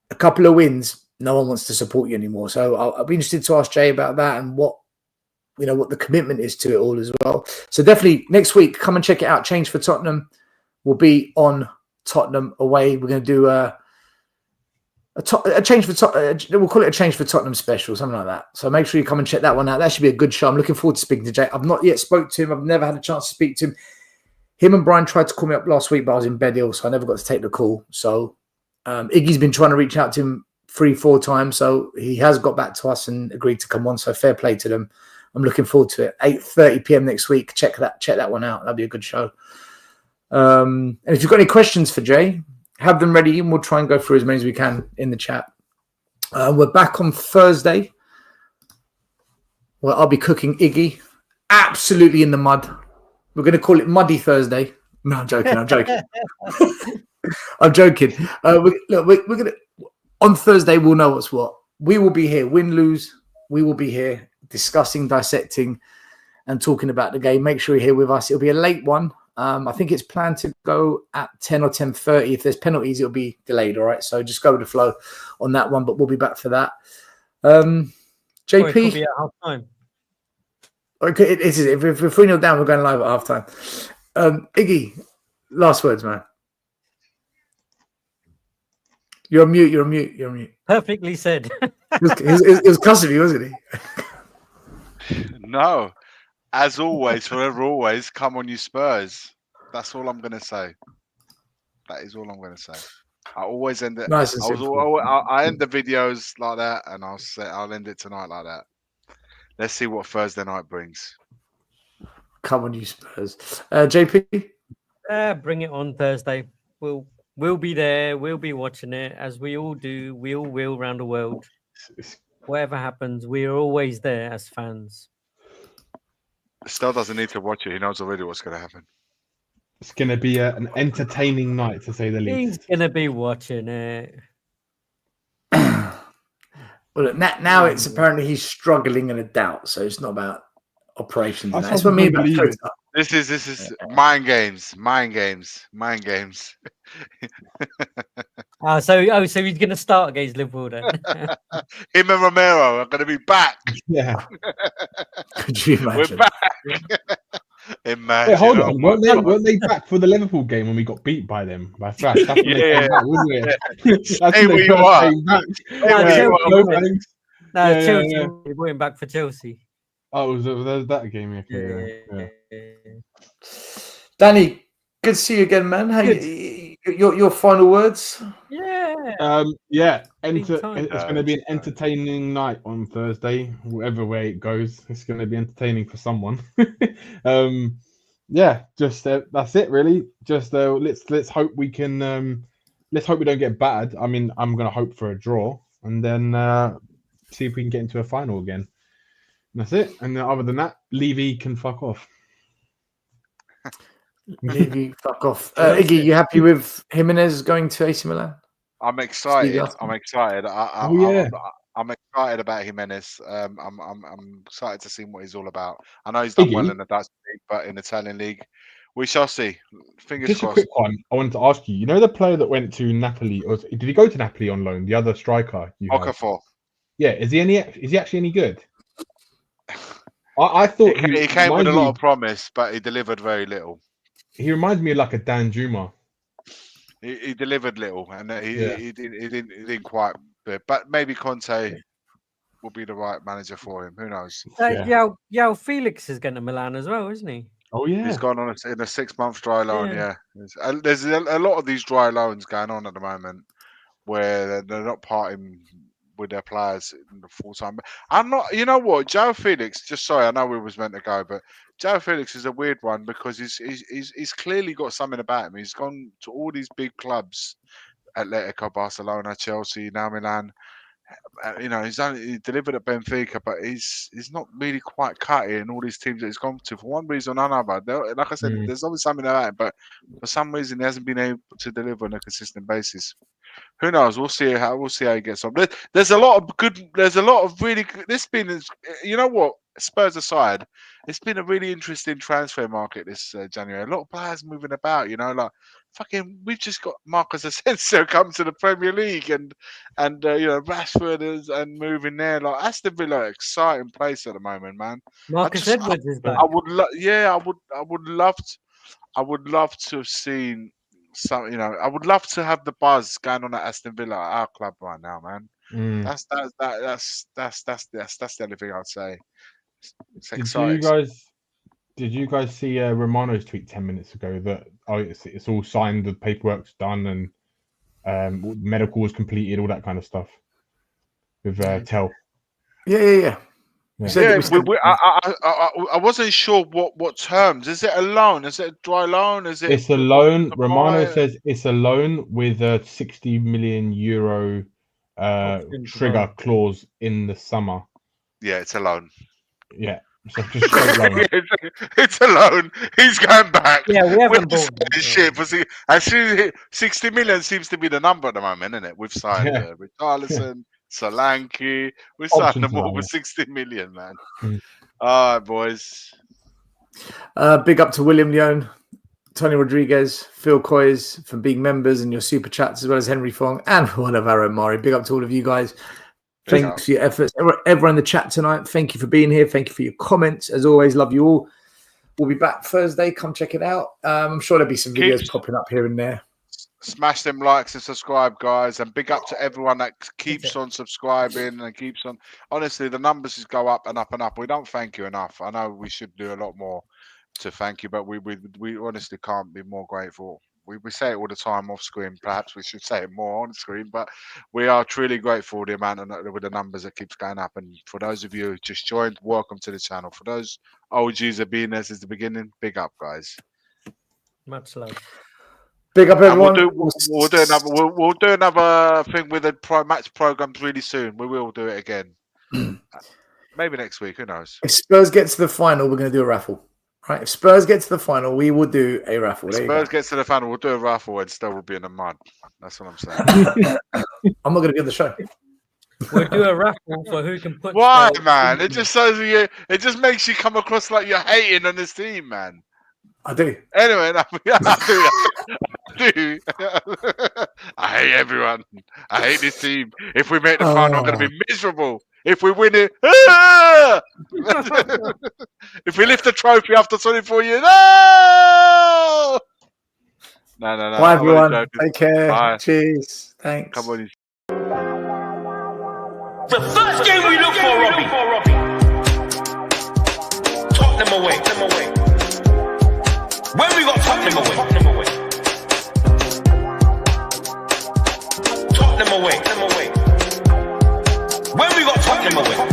A couple of wins, no one wants to support you anymore. So I'll be interested to ask Jay about that and what the commitment is to it all as well. So definitely next week, come and check it out. Change for Tottenham will be on Tottenham away. We're going to do a change for Tottenham. We'll call it a Change for Tottenham special, something like that. So make sure you come and check that one out. That should be a good show. I'm looking forward to speaking to Jay. I've not yet spoke to him. I've never had a chance to speak to him. Him and Brian tried to call me up last week, but I was in bed ill, so I never got to take the call. So Iggy's been trying to reach out to him 3-4 times, so he has got back to us and agreed to come on. So fair play to them. I'm looking forward to it. 8:30 p.m. next week. Check that one out. That'll be a good show. And if you've got any questions for Jay, have them ready, and we'll try and go through as many as we can in the chat. We're back on Thursday. Well, I'll be cooking Iggy absolutely in the mud. We're going to call it Muddy Thursday. No, I'm joking. I'm joking. We're going to on Thursday. We'll know what's what. We will be here, win, lose. We will be here discussing, dissecting, and talking about the game. Make sure you're here with us. It'll be a late one. I think it's planned to go at 10 or 10:30. If there's penalties, it'll be delayed. All right. So just go with the flow on that one, but we'll be back for that. JP. It could be at half time. Okay, it is. If we're 3-0 down, we're going live at half time. Iggy, last words, man. You're on mute. Perfectly said. It was cussing me, wasn't he? No, as always, forever, always, come on, you Spurs. That's all I'm going to say. That is all I'm going to say. I always end it. Nice and simple. I end the videos like that, and I'll end it tonight like that. Let's see what Thursday night brings. Come on, you Spurs. JP? Bring it on Thursday. We'll be there. We'll be watching it, as we all do. We all will around the world. Whatever happens, we're always there as fans. Still doesn't need to watch it. He knows already what's going to happen. It's going to be an entertaining night, to say the least. He's going to be watching it. Well, now it's apparently he's struggling in a doubt, so it's not about operations. That's what I mean about This is mind games. So he's going to start against Liverpool then. Him and Romero are going to be back. Yeah. Could you imagine? We're back. Imagine. Wait, hold oh on. my God. Weren't they back for the Liverpool game when we got beat by them by Thrash? That's when they Yeah, came back, wasn't it? That's Stay when where they you first are. came back. Stay where you Chelsea are. No won. thanks. No, Yeah, Chelsea yeah. won. We're back for Chelsea. Oh, was that game? Okay, yeah. Danny, good to see you again, man. How Good. your final words? Yeah. Yeah, Big time. it's going to be an entertaining night on Thursday, whatever way it goes. It's going to be entertaining for someone. Yeah, just that's it, really. Just let's hope we can. Let's hope we don't get battered. I mean, I'm going to hope for a draw, and then see if we can get into a final again. And that's it. And then other than that, Levy can fuck off. Levy, fuck off. Iggy, you happy with Jimenez going to AC Milan? I'm excited. Arsenal. I'm excited. Oh, yeah. I'm excited about Jimenez. I'm excited to see what he's all about. I know he's done well Iggy? in the Dutch league, but in the Italian league, we shall see. Fingers Just crossed. a quick one. I wanted to ask you. You know the player that went to Napoli, or did he go to Napoli on loan? The other striker you have. Okafor. Yeah, is he actually any good? I thought He came with a lot of promise, but he delivered very little. He reminds me of like a Dan Juma. He delivered little, and Yeah. he didn't quite. But maybe Conte will be the right manager for him. Who knows? Yao Felix is going to Milan as well, isn't he? Oh yeah. He's gone on in a 6-month dry loan. Yeah. Yeah, there's a lot of these dry loans going on at the moment where they're not parting with their players in the full time. I'm not. You know what, Joe Felix? Just sorry, I know we was meant to go, but Joe Felix is a weird one because he's clearly got something about him. He's gone to all these big clubs, Atletico, Barcelona, Chelsea, now Milan. He delivered at Benfica, but he's not really quite cut it in all these teams that he's gone to for one reason or another. Like I said, there's always something about it, but for some reason he hasn't been able to deliver on a consistent basis. Who knows? We'll see how he gets on. There's a lot of really good. You know what? Spurs aside, it's been a really interesting transfer market this January. A lot of players moving about. We've just got Marcus Asensio come to the Premier League, and Rashford and moving there. Like Aston Villa, exciting place at the moment, man. Marcus Edwards is back. I would love to have seen some. I would love to have the buzz going on at Aston Villa at our club right now, man. That's the only thing I'd say. It's exciting. Did you guys see Romano's tweet 10 minutes ago that it's all signed, the paperwork's done, and medical was completed, all that kind of stuff with Tell? Yeah. I wasn't sure what terms. Is it a loan? Is it a dry loan? It's a loan. Romano says it's a loan with a 60 million euro trigger clause in the summer. Yeah, it's a loan. Yeah. So just straight loan. It's a loan. He's going back. Yeah, we haven't bought shit. Actually, 60 million seems to be the number at the moment, isn't it? We've signed Richarlison, Solanke. We signed them all with 60 million, man. All right, boys. Big up to William Leone, Tony Rodriguez, Phil Coys for being members and your super chats, as well as Henry Fong and one of our Mari. Big up to all of you guys. Thanks for your efforts. Everyone in the chat tonight, thank you for being here. Thank you for your comments. As always, love you all. We'll be back Thursday. Come check it out. I'm sure there'll be some videos popping up here and there. Smash them likes and subscribe, guys. And big up to everyone that keeps on subscribing and keeps on. Honestly, the numbers just go up and up and up. We don't thank you enough. I know we should do a lot more to thank you, but we honestly can't be more grateful. We say it all the time off screen. Perhaps we should say it more on screen, but we are truly grateful for the amount with the numbers that keeps going up. And for those of you who just joined, welcome to the channel. For those OGs that have been there since the beginning, big up, guys. Much love. Big up, everyone. We'll do another thing with the match programs really soon. We will do it again. Maybe next week. Who knows? If Spurs get to the final, we're going to do a raffle. Right, if Spurs get to the final, we will do a raffle. If Spurs gets to the final, we'll do a raffle and still will be in the mud. That's what I'm saying. I'm not going to give the show. We'll do a raffle for who can put. Why, man? It just says it just makes you come across like you're hating on this team, man. I do. Anyway, I do. I hate everyone. I hate this team. If we make the final, I'm going to be miserable. If we win it, ah! If we lift the trophy after 24 years, no! No. Bye, I'm only everyone. joking. Take care. Bye. Cheers. Thanks. Come on. The first game we look for, Robbie. Tottenham away. When we got Tottenham away. Tottenham away. When we got Tottenham away.